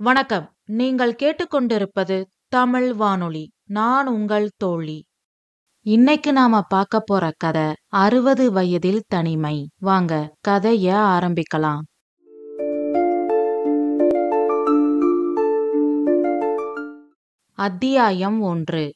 வணக்கம். நீங்கள் கேட்டுக்கொண்டிருப்பது தமிழ் வானொலி. நான் உங்கள் தோழி. இன்னைக்கு நாம பார்க்க போற கதை 60 வயதில் தனிமை. வாங்க கதைய ஆரம்பிக்கலாம். அத்தியாயம் 1.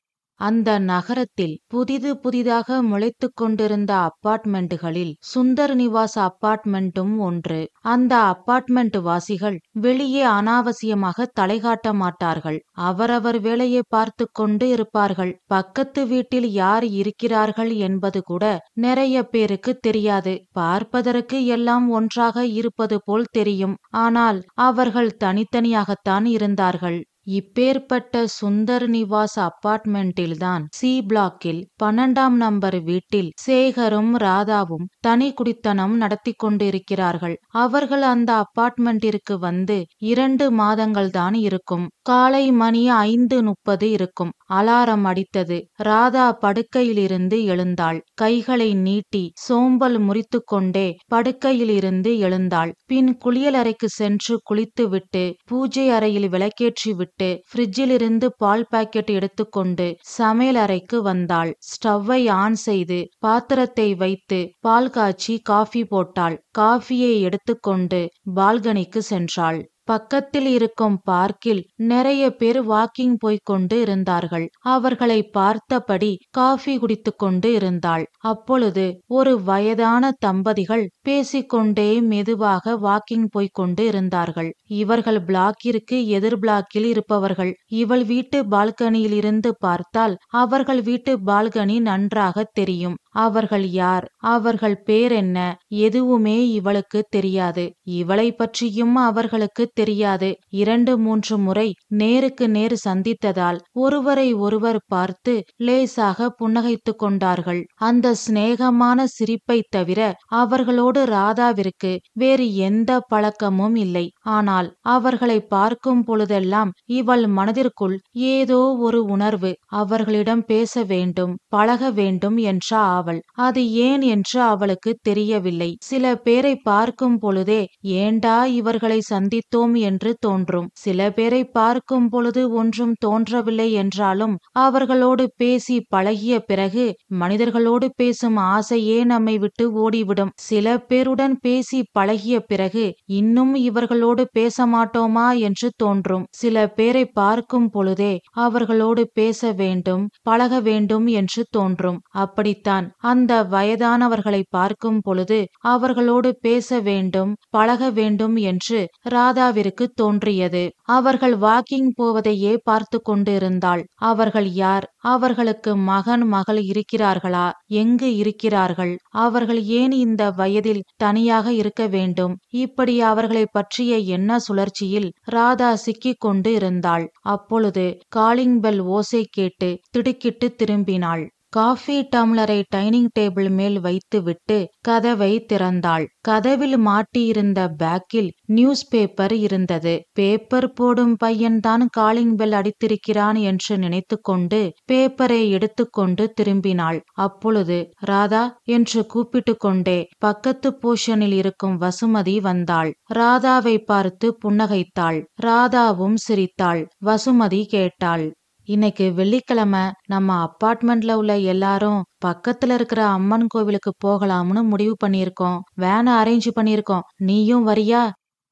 அந்த நகரத்தில் புதிதாக முளைத்துக் கொண்டிருந்த அப்பார்ட்மெண்ட்டுகளில் சுந்தர் நிவாஸ் அப்பார்ட்மெண்ட்டும் ஒன்று. அந்த அப்பார்ட்மெண்ட் வாசிகள் வெளியே அனாவசியமாக தலைகாட்ட மாட்டார்கள். அவரவர் வேலையை பார்த்து கொண்டு இருப்பார்கள். பக்கத்து வீட்டில் யார் இருக்கிறார்கள் என்பது கூட நிறைய பேருக்கு தெரியாது. பார்ப்பதற்கு எல்லாம் ஒன்றாக இருப்பது போல் தெரியும். ஆனால் அவர்கள் தனித்தனியாகத்தான் இருந்தார்கள். இப்பேற்பட்ட சுந்தர் நிவாஸ் அப்பார்ட்மெண்டில்தான் சி பிளாக்கில் 12ஆம் நம்பர் வீட்டில் சேகரும் ராதாவும் தனி குடித்தனம் நடத்தி கொண்டிருக்கிறார்கள். அவர்கள் அந்த அப்பார்ட்மெண்டிற்கு வந்து 2 மாதங்கள் தான் இருக்கும். காலை மணி 5:30 இருக்கும். அலாரம் அடித்தது. ராதா படுக்கையிலிருந்து எழுந்தாள். கைகளை நீட்டி சோம்பல் முறித்து கொண்டே படுக்கையிலிருந்து எழுந்தாள். பின் குளியலறைக்கு சென்று குளித்துவிட்டு பூஜை அறையில் விளக்கேற்றி விட்டு ஃப்ரிட்ஜிலிருந்து பால் பாக்கெட் எடுத்துக்கொண்டு சமையல் அறைக்கு வந்தாள். ஸ்டவ்வை ஆன் செய்து பாத்திரத்தை வைத்து பால் காய்ச்சி காஃபி போட்டாள். காஃபியை எடுத்துக்கொண்டு பால்கனிக்கு சென்றாள். பக்கத்தில் இருக்கும் பார்க்கில் நிறைய பேர் வாக்கிங் போய்கொண்டு இருந்தார்கள். அவர்களை பார்த்தபடி காஃபி குடித்து கொண்டு இருந்தாள். அப்பொழுது ஒரு வயதான தம்பதிகள் பேசிக்கொண்டே மெதுவாக வாக்கிங் போய்கொண்டு இருந்தார்கள். இவர்கள் பிளாக்கிற்கு எதிர் பிளாக்கில் இருப்பவர்கள். இவள் வீட்டு பால்கனியில் இருந்து பார்த்தால் அவர்கள் வீட்டு பால்கனி நன்றாக தெரியும். அவர்கள் யார், அவர்கள் பேர் என்ன, எதுவுமே இவளுக்கு தெரியாது. இவளை பற்றியும் அவர்களுக்கு தெரியாது. 2-3 முறை நேருக்கு நேர் சந்தித்ததால் ஒருவரை ஒருவர் பார்த்து லேசாக புன்னகைத்து கொண்டார்கள். அந்த சிநேகமான சிரிப்பை தவிர அவர்களோடு ராதாவிற்கு வேறு எந்த பழக்கமும் இல்லை. ஆனால் அவர்களை பார்க்கும் பொழுதெல்லாம் இவள் மனதிற்குள் ஏதோ ஒரு உணர்வு. அவர்களிடம் பேச வேண்டும், பழக வேண்டும் என்ற ஆவல். அது ஏன் என்று அவளுக்கு தெரியவில்லை. சில பேரை பார்க்கும் பொழுதே ஏண்டா இவர்களை சந்தித்தோம் என்று தோன்றும். சில பேரை பார்க்கும் பொழுது ஒன்றும் தோன்றவில்லை என்றாலும் அவர்களோடு பேசி பழகிய பிறகு மனிதர்களோடு பேசும் ஆசையே நம்மை விட்டு ஓடிவிடும். சில பேருடன் பேசி பழகிய பிறகு இன்னும் இவர்களோடு பேச மாட்டோமா என்று தோன்றும். சில பேரை பார்க்கும் பொழுதே அவர்களோடு பேச வேண்டும், பழக வேண்டும் என்று தோன்றும். அப்படித்தான் அந்த வயதானவர்களை பார்க்கும் பொழுது அவர்களோடு பேச வேண்டும், பழக வேண்டும் என்று ராதாவிற்கு தோன்றியது. அவர்கள் வாக்கிங் போவதையே பார்த்து கொண்டிருந்தாள். அவர்கள் யார், அவர்களுக்கு மகன் மகள் இருக்கிறார்களா, எங்கு இருக்கிறார்கள், அவர்கள் ஏன் இந்த வயதில் தனியாக இருக்க வேண்டும், இப்படி அவர்களை பற்றிய எண்ண சுழற்சியில் ராதா சிக்கிக் கொண்டு இருந்தாள். அப்பொழுது காலிங் பெல் ஓசை கேட்டு திடுக்கிட்டு திரும்பினாள். காஃபி டம்ளரை டைனிங் டேபிள் மேல் வைத்துவிட்டு கதவை திறந்தாள். கதவில் மாட்டியிருந்த பேக்கில் நியூஸ் பேப்பர் இருந்தது. பேப்பர் போடும் பையன்தான் காலிங் பெல் அடித்திருக்கிறான் என்று நினைத்து கொண்டு பேப்பரை எடுத்துக்கொண்டு திரும்பினாள். அப்பொழுது ராதா என்று கூப்பிட்டு கொண்டே பக்கத்து போர்ஷனில் இருக்கும் வசுமதி வந்தாள். ராதாவை பார்த்து புன்னகைத்தாள். ராதாவும் சிரித்தாள். வசுமதி கேட்டாள், இன்னைக்கு வெள்ளிக்கிழமை நம்ம அப்பார்ட்மெண்ட்ல உள்ள எல்லாரும் பக்கத்துல இருக்கிற அம்மன் கோவிலுக்கு போகலாம்னு முடிவு பண்ணிருக்கோம். வேனை அரேஞ்ச் பண்ணிருக்கோம். நீயும் வரியா?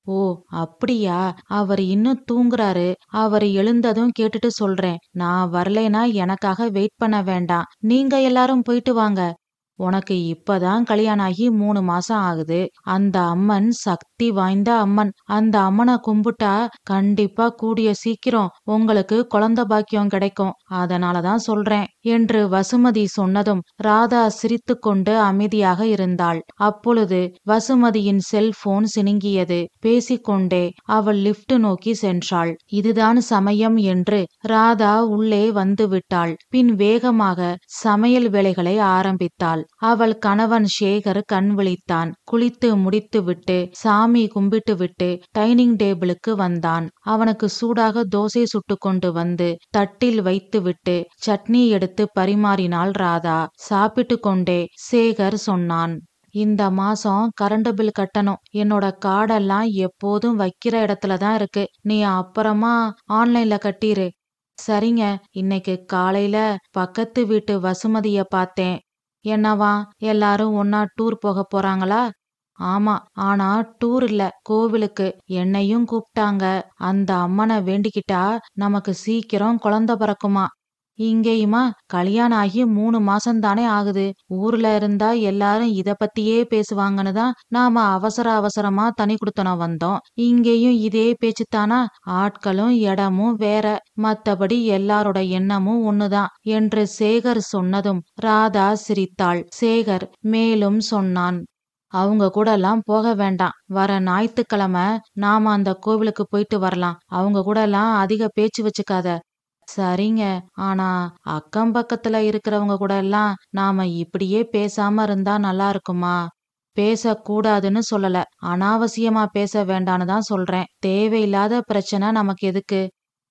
ஓ அப்படியா? அவர் இன்னும் தூங்குறாரு. அவர் எழுந்ததும் கேட்டுட்டு சொல்றேன். நான் வரலைனா எனக்காக வெயிட் பண்ண வேண்டாம். நீங்க எல்லாரும் போயிட்டு வாங்க. உனக்கு இப்பதான் கல்யாணம் ஆகி 3 மாசம் ஆகுது. அந்த அம்மன் சக்தி வாய்ந்த அம்மன். அந்த அம்மனை கும்பிட்டா கண்டிப்பா கூடிய சீக்கிரம் உங்களுக்கு குழந்தை பாக்கியம் கிடைக்கும். அதனாலதான் சொல்றேன் என்று வசுமதி சொன்னதும் ராதா சிரித்து கொண்டு அமைதியாக இருந்தாள். அப்பொழுது வசுமதியின் செல்போன் சினுங்கியது. பேசிக்கொண்டே அவள் லிப்ட் நோக்கி சென்றாள். இதுதான் சமயம் என்று ராதா உள்ளே வந்து விட்டாள். பின் வேகமாக சமையல் வேலைகளை ஆரம்பித்தாள். அவள் கணவன் சேகர் கண் விழித்தான். குளித்து முடித்துவிட்டு சாமி கும்பிட்டு விட்டு டைனிங் டேபிளுக்கு வந்தான். அவனுக்கு சூடாக தோசை சுட்டு கொண்டு வந்து தட்டில் வைத்துவிட்டு சட்னி எடுத்து பரிமாறினாள் ராதா. சாப்பிட்டு கொண்டே சேகர் சொன்னான், இந்த மாசம் கரண்ட் பில் கட்டணும். என்னோட கார்டெல்லாம் எப்போதும் வைக்கிற இடத்துல தான் இருக்கு. நீ அப்புறமா ஆன்லைன்ல கட்டிரு. சரிங்க. இன்னைக்கு காலையில பக்கத்து வீட்டு வசுமதிய பார்த்தேன். என்னவா, எல்லாரும் ஒன்னா டூர் போக போறாங்களா? ஆமா, ஆனா டூர் இல்ல, கோவிலுக்கு. என்னையும் கூப்பிட்டாங்க. அந்த அம்மனை வேண்டிக்கிட்டா நமக்கு சீக்கிரம் குழந்தை பிறக்குமா. இங்கேயுமா? கல்யாணம் ஆகி 3 மாசம்தானே ஆகுது. ஊர்ல இருந்தா எல்லாரும் இத பத்தியே பேசுவாங்கன்னு தான் நாம அவசர அவசரமா தனி குடித்தனம் வந்தோம். இங்கேயும் இதே பேச்சுத்தானா? ஆட்களும் இடமும் வேற, மத்தபடி எல்லாரோட எண்ணமும் ஒண்ணுதான் என்று சேகர் சொன்னதும் ராதா சிரித்தாள். சேகர் மேலும் சொன்னான், அவங்க கூடலாம் போக வேண்டாம். வர ஞாயித்துக்கிழமை நாம அந்த கோவிலுக்கு போயிட்டு வரலாம். அவங்க கூடலாம் அதிக பேச்சு வச்சுக்காத. சரிங்க. ஆனா அக்கம் பக்கத்துல இருக்கிறவங்க கூட எல்லாம் நாம இப்படியே பேசாம இருந்தா நல்லா இருக்குமா? பேசக்கூடாதுன்னு சொல்லல. அனாவசியமா பேச வேண்டான்னு தான் சொல்றேன். தேவையில்லாத பிரச்சனை நமக்கு எதுக்கு?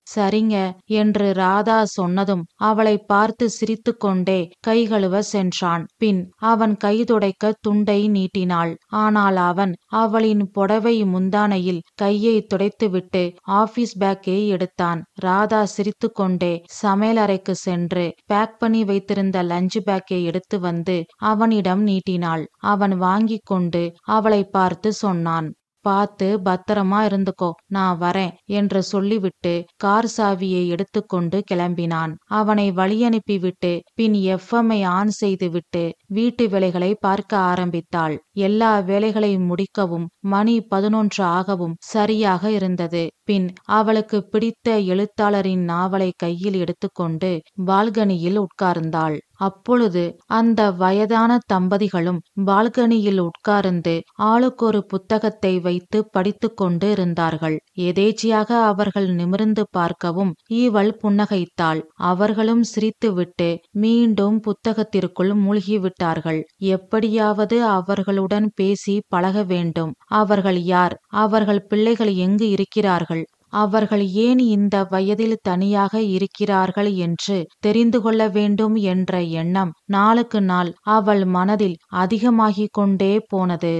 சரிங்க என்று ராதா சொன்னதும் அவளை பார்த்து சிரித்துக்கொண்டே கை கழுவ சென்றான். பின் அவன் கை துடைக்க துண்டை நீட்டினாள். ஆனால் அவன் அவளின் புடவை முந்தானையில் கையை துடைத்துவிட்டு ஆபீஸ் பேக்கை எடுத்தான். ராதா சிரித்துக்கொண்டே சமையலறைக்கு சென்று பேக் பண்ணி வைத்திருந்த லஞ்ச் பேக்கை எடுத்து வந்து அவனிடம் நீட்டினாள். அவன் வாங்கி கொண்டு அவளை பார்த்து சொன்னான், பார்த்து பத்திரமா இருந்துக்கோ, நான் வரேன் என்று சொல்லிவிட்டு கார் சாவியை எடுத்துக்கொண்டு கிளம்பினான். அவனை வழியனுப்பிவிட்டு பின் எஃப்எம்ஐ ஆன் செய்துவிட்டு வீட்டு வேலைகளை பார்க்க ஆரம்பித்தாள். எல்லா வேலைகளையும் முடிக்கவும் மணி 11 ஆகவும் சரியாக இருந்தது. பின் அவளுக்கு பிடித்த எழுத்தாளரின் நாவலை கையில் எடுத்துக்கொண்டு பால்கனியில் உட்கார்ந்தாள். அப்பொழுது அந்த வயதான தம்பதிகளும் பால்கனியில் உட்கார்ந்து ஆளுக்கொரு புத்தகத்தை வைத்து படித்து கொண்டு இருந்தார்கள். எதேச்சியாக அவர்கள் நிமிர்ந்து பார்க்கவும் இவள் புன்னகைத்தாள். அவர்களும் சிரித்துவிட்டு மீண்டும் புத்தகத்திற்குள் மூழ்கிவிட்டார்கள். எப்படியாவது அவர்களுடன் பேசி பழக வேண்டும். அவர்கள் யார்? அவர்கள் பிள்ளைகள் எங்கு இருக்கிறார்கள்? அவர்கள் ஏன் இந்த வயதில் தனியாக இருக்கிறார்கள் என்று தெரிந்து கொள்ள வேண்டும் என்ற எண்ணம் நாளுக்கு நாள் அவள் மனதில் அதிகமாகிக் கொண்டே போனது.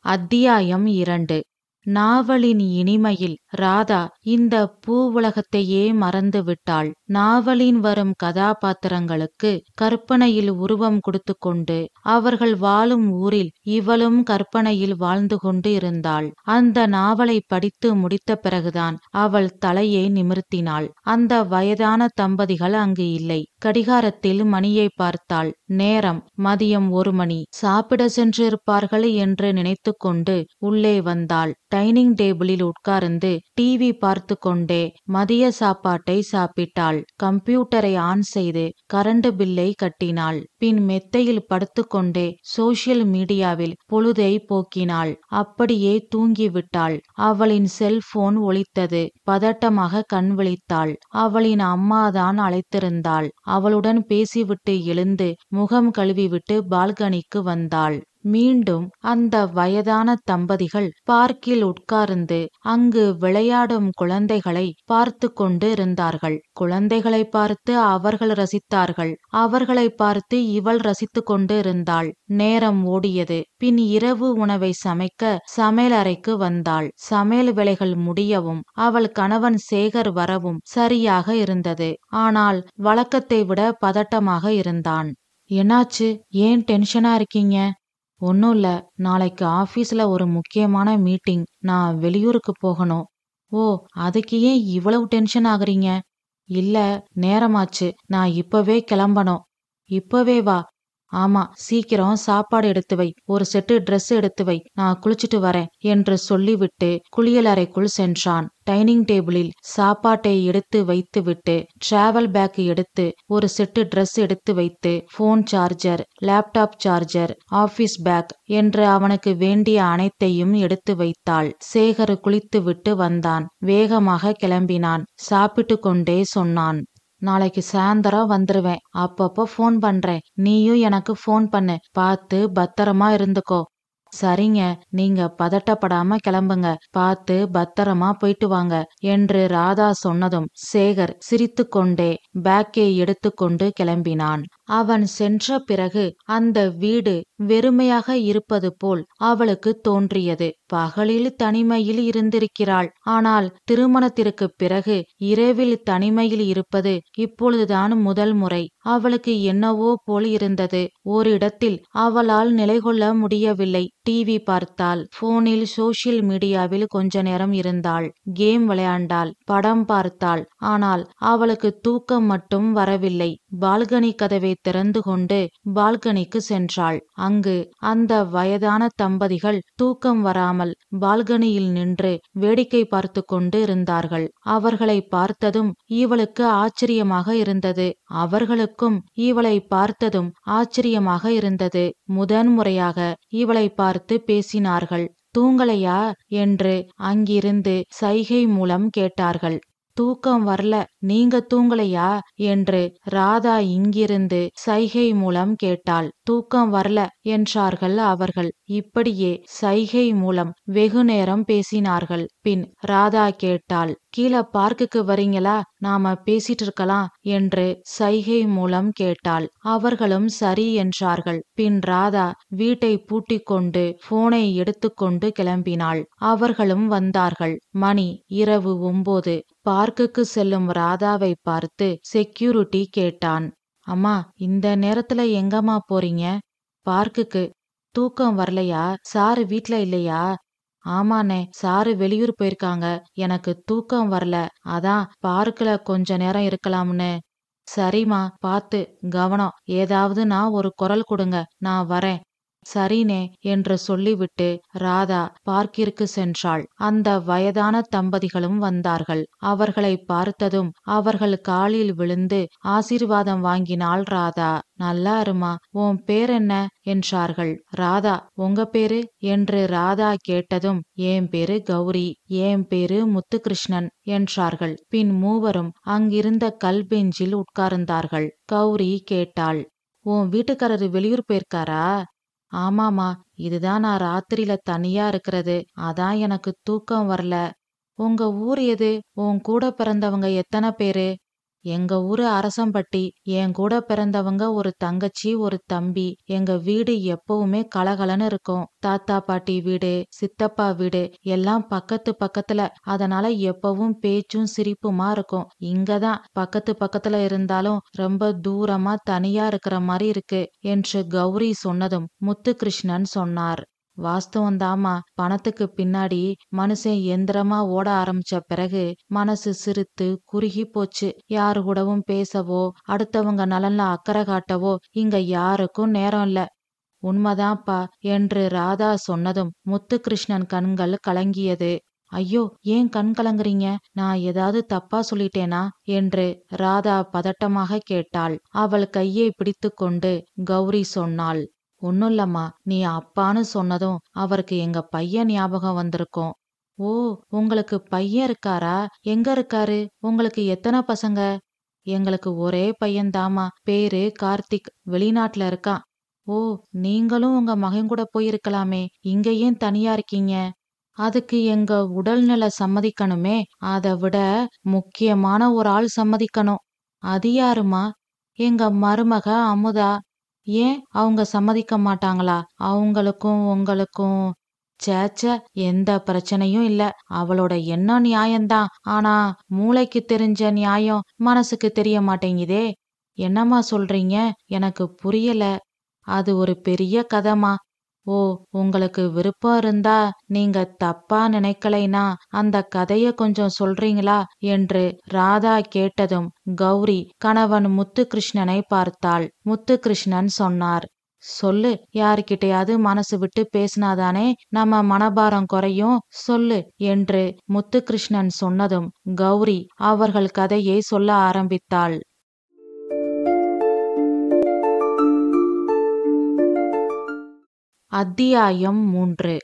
அத்தியாயம் 2. நாவலின் இனிமையில் ராதா இந்த பூவுலகத்தையே மறந்து விட்டாள். நாவலின் வரும் கதாபாத்திரங்களுக்கு கற்பனையில் உருவம் கொடுத்து கொண்டு அவர்கள் வாழும் ஊரில் இவளும் கற்பனையில் வாழ்ந்து கொண்டு இருந்தாள். அந்த நாவலை படித்து முடித்த பிறகுதான் அவள் தலையை நிமிர்த்தினாள். அந்த வயதான தம்பதிகள் அங்கு இல்லை. கடிகாரத்தில் மணியை பார்த்தாள். நேரம் மதியம் 1 மணி. சாப்பிட சென்றிருப்பார்கள் என்று நினைத்து கொண்டு உள்ளே வந்தாள். டைனிங் டேபிளில் உட்கார்ந்து டிவி பார்த்து கொண்டே மதிய சாப்பாட்டை சாப்பிட்டாள். கம்ப்யூட்டரை ஆன் செய்து கரண்ட் பில்லை கட்டினாள். பின் மெத்தையில் படுத்துக்கொண்டே சோசியல் மீடியாவில் பொழுதை போக்கினாள். அப்படியே தூங்கிவிட்டாள். அவளின் செல்போன் ஒலித்தது. பதட்டமாக கண் விழித்தாள். அவளின் அம்மாதான் அழைத்திருந்தாள். அவளுடன் பேசிவிட்டு எழுந்து முகம் கழுவிவிட்டு பால்கனிக்கு வந்தாள். மீண்டும் அந்த வயதான தம்பதிகள் பார்க்கில் உட்கார்ந்து அங்கு விளையாடும் குழந்தைகளை பார்த்து கொண்டு இருந்தார்கள். குழந்தைகளை பார்த்து அவர்கள் ரசித்தார்கள். அவர்களை பார்த்து இவள் ரசித்து கொண்டு இருந்தாள். நேரம் ஓடியது. பின் இரவு உணவை சமைக்க சமையலறைக்கு வந்தாள். சமையல் வேலைகள் முடியவும் அவள் கணவன் சேகர் வரவும் சரியாக இருந்தது. ஆனால் வழக்கத்தை விட பதட்டமாக இருந்தான். என்னாச்சு? ஏன் டென்ஷனா இருக்கீங்க? ஒன்னும் இல்ல, நாளைக்கு ஆபீஸ்ல ஒரு முக்கியமான மீட்டிங். நான் வெளியூருக்கு போகணும். ஓ, அதுக்கு ஏன் இவ்வளவு டென்ஷன் ஆகுறீங்க? இல்ல, நேரமாச்சு, நான் இப்பவே கிளம்பணும். இப்பவே வா? ஆமா, சீக்கிரம் சாப்பாடு எடுத்து வை, ஒரு செட்டு ட்ரெஸ் எடுத்து வை, நான் குளிச்சுட்டு வரேன் என்று சொல்லிவிட்டு குளியலறைக்குள் சென்றான். டைனிங் டேபிளில் சாப்பாட்டை எடுத்து வைத்துவிட்டு டிராவல் பேக் எடுத்து ஒரு செட்டு ட்ரெஸ் எடுத்து வைத்து phone charger, laptop charger, office back என்று அவனுக்கு வேண்டிய அனைத்தையும் எடுத்து வைத்தாள். சேகர் குளித்துவிட்டு வந்தான். வேகமாக கிளம்பினான். சாப்பிட்டு கொண்டே சொன்னான், நாளைக்கு சாயந்தரம் வந்துருவேன். அப்பப்போ போன் பண்றேன். நீயும் எனக்கு போன் பண்ணு. பார்த்து பத்திரமா இருந்துக்கோ. சரிங்க, நீங்க பதட்டப்படாம கிளம்புங்க, பார்த்து பத்திரமா போயிட்டு வாங்க என்று ராதா சொன்னதும் சேகர் சிரித்துக்கொண்டே பேக்கை எடுத்துக்கொண்டு கிளம்பினான். அவன் சென்ற பிறகு அந்த வீடு வெறுமையாக இருப்பது போல் அவளுக்கு தோன்றியது. பகலில் தனிமையில் இருந்திருக்கிறாள், ஆனால் திருமணத்திற்கு பிறகு இரவில் தனிமையில் இருப்பது இப்பொழுதுதான் முதல் முறை. அவளுக்கு என்னவோ போல் இருந்தது. ஓரிடத்தில் அவளால் நிலைகொள்ள முடியவில்லை. டிவி பார்த்தாள், போனில் சோசியல் மீடியாவில் கொஞ்ச நேரம் இருந்தாள், கேம் விளையாண்டாள், படம் பார்த்தாள். ஆனால் அவளுக்கு தூக்கம் மட்டும் வரவில்லை. பால்கனி கதவை திறந்து கொண்டு பால்கனிக்கு சென்றாள். அங்கு அந்த வயதான தம்பதிகள் தூக்கம் வராமல் பால்கனியில் நின்று வேடிக்கை பார்த்து கொண்டு இருந்தார்கள். அவர்களை பார்த்ததும் இவளுக்கு ஆச்சரியமாக இருந்தது. அவர்களுக்கும் இவளை பார்த்ததும் ஆச்சரியமாக இருந்தது. முதன்முறையாக இவளை பார்த்து பேசினார்கள். தூங்கலையா என்று அங்கிருந்து சைகை மூலம் கேட்டார்கள். தூக்கம் வரல, நீங்க தூங்கலையா என்று ராதா இங்கிருந்து சைகை மூலம் கேட்டாள். தூக்கம் வரல என்றார்கள் அவர்கள். இப்படியே சைகை மூலம் வெகு நேரம் பேசினார்கள். பின் ராதா கேட்டாள், கீழே பார்க்குக்கு வரீங்களா, நாம பேசிட்டு இருக்கலாம் என்று சைகை மூலம் கேட்டாள். அவர்களும் சரி என்றார்கள். பின் ராதா வீட்டை பூட்டிக் கொண்டு போனை எடுத்துக்கொண்டு கிளம்பினாள். அவர்களும் வந்தார்கள். மணி இரவு 9. பார்க்குக்கு செல்லும் ராதாவை பார்த்து செக்யூரிட்டி கேட்டான், அம்மா இந்த நேரத்துல எங்கம்மா போறீங்க? பார்க்குக்கு. தூக்கம் வரலையா? சாரு வீட்ல இல்லையா? ஆமாண்ணே, சாரு வெளியூர் போயிருக்காங்க, எனக்கு தூக்கம் வரல, அதான் பார்க்குல கொஞ்ச நேரம் இருக்கலாம்னு. சரிம்மா, பார்த்து கவனம், ஏதாவது நான் ஒரு குரல் கொடுங்க, நான் வரேன். சரினே என்று சொல்லிவிட்டு ராதா பார்க்கிற்கு சென்றாள். அந்த வயதான தம்பதிகளும் வந்தார்கள். அவர்களை பார்த்ததும் அவர்கள் காலில் விழுந்து ஆசீர்வாதம் வாங்கினாள் ராதா. நல்லா இருமா, உன் பேர் என்ன என்றார்கள். ராதா, உங்க பேரு என்று ராதா கேட்டதும் என் பேரு கௌரி, என் பேரு முத்துகிருஷ்ணன் என்றார்கள். பின் மூவரும் அங்கிருந்த கல்பெஞ்சில் உட்கார்ந்தார்கள். கௌரி கேட்டாள், உன் வீட்டுக்காரரு வெளியூர் போயிருக்காரா? ஆமாமா, இதுதான் நான் ராத்திரியில தனியா இருக்கிறது, அதான் எனக்கு தூக்கம் வரல. உங்க ஊர் எது? உன் கூட பிறந்தவங்க எத்தனை பேரு? எங்க ஊரு அரசம்பட்டி. என் கூட பிறந்தவங்க ஒரு தங்கச்சி ஒரு தம்பி. எங்க வீடு எப்பவுமே கலகலன்னு இருக்கும். தாத்தா பாட்டி வீடு, சித்தப்பா வீடு எல்லாம் பக்கத்து பக்கத்துல, அதனால எப்பவும் பேச்சும் சிரிப்புமா இருக்கும். இங்கதான் பக்கத்து பக்கத்துல இருந்தாலும் ரொம்ப தூரமா தனியா இருக்கிற மாதிரி இருக்கு என்று கௌரி சொன்னதும் முத்துகிருஷ்ணன் சொன்னார், வாஸ்தவந்தாமா, பணத்துக்கு பின்னாடி மனுஷன் எந்திரமா ஓட ஆரம்பிச்ச பிறகு மனசு சிரித்து குறுகி போச்சு. யாரு கூடவும் பேசவோ அடுத்தவங்க நலன்ல அக்கறை காட்டவோ இங்க யாருக்கும் நேரம் இல்ல. உண்மைதான்ப்பா என்று ராதா சொன்னதும் முத்துகிருஷ்ணன் கண்கள் கலங்கியது. ஐயோ, ஏன் கண் கலங்குறீங்க? நான் ஏதாவது தப்பா சொல்லிட்டேனா என்று ராதா பதட்டமாக கேட்டாள். அவள் கையை பிடித்து கொண்டு கௌரி சொன்னாள், ஒண்ணுல்லம்மா, நீ அப்பான்னு சொன்னதும் அவருக்கு எங்க பையன் ஞாபகம் வந்திருக்கும். ஓ, உங்களுக்கு பையன் இருக்காரா? எங்க இருக்காரு? உங்களுக்கு எத்தனை பசங்க? எங்களுக்கு ஒரே பையன்தாமா, பேரு கார்த்திக், வெளிநாட்டுல இருக்கான். ஓ, நீங்களும் உங்க மகன் கூட போயிருக்கலாமே, இங்க ஏன் தனியா இருக்கீங்க? அதுக்கு எங்க உடல்நில சம்மதிக்கணுமே, அதை விட முக்கியமான ஒரு ஆள் சம்மதிக்கணும். அது யாருமா? எங்க மருமக அமுதா. ஏன் அவங்க சம்மதிக்க மாட்டாங்களா? அவங்களுக்கும் உங்களுக்கும் சேச்ச எந்த பிரச்சனையும் இல்ல. அவளோட எண்ணம் நியாயம்தான், ஆனா மூளைக்கு தெரிஞ்ச நியாயம் மனசுக்கு தெரிய மாட்டேங்குதே. என்னம்மா சொல்றீங்க? எனக்கு புரியல. அது ஒரு பெரிய கதைமா. ஓ, உங்களுக்கு விருப்பம் இருந்தா, நீங்க தப்பா நினைக்கலைனா அந்த கதைய கொஞ்சம் சொல்றீங்களா என்று ராதா கேட்டதும் கௌரி கணவன் முத்துகிருஷ்ணனை பார்த்தாள். முத்துகிருஷ்ணன் சொன்னார், சொல்லு, யாருக்கிட்டையாவது மனசு விட்டு பேசினாதானே நம்ம மனபாரம் குறையும், சொல்லு என்று முத்துகிருஷ்ணன் சொன்னதும் கௌரி அவர்கள் கதையை சொல்ல ஆரம்பித்தாள். அத்தியாயம் 3.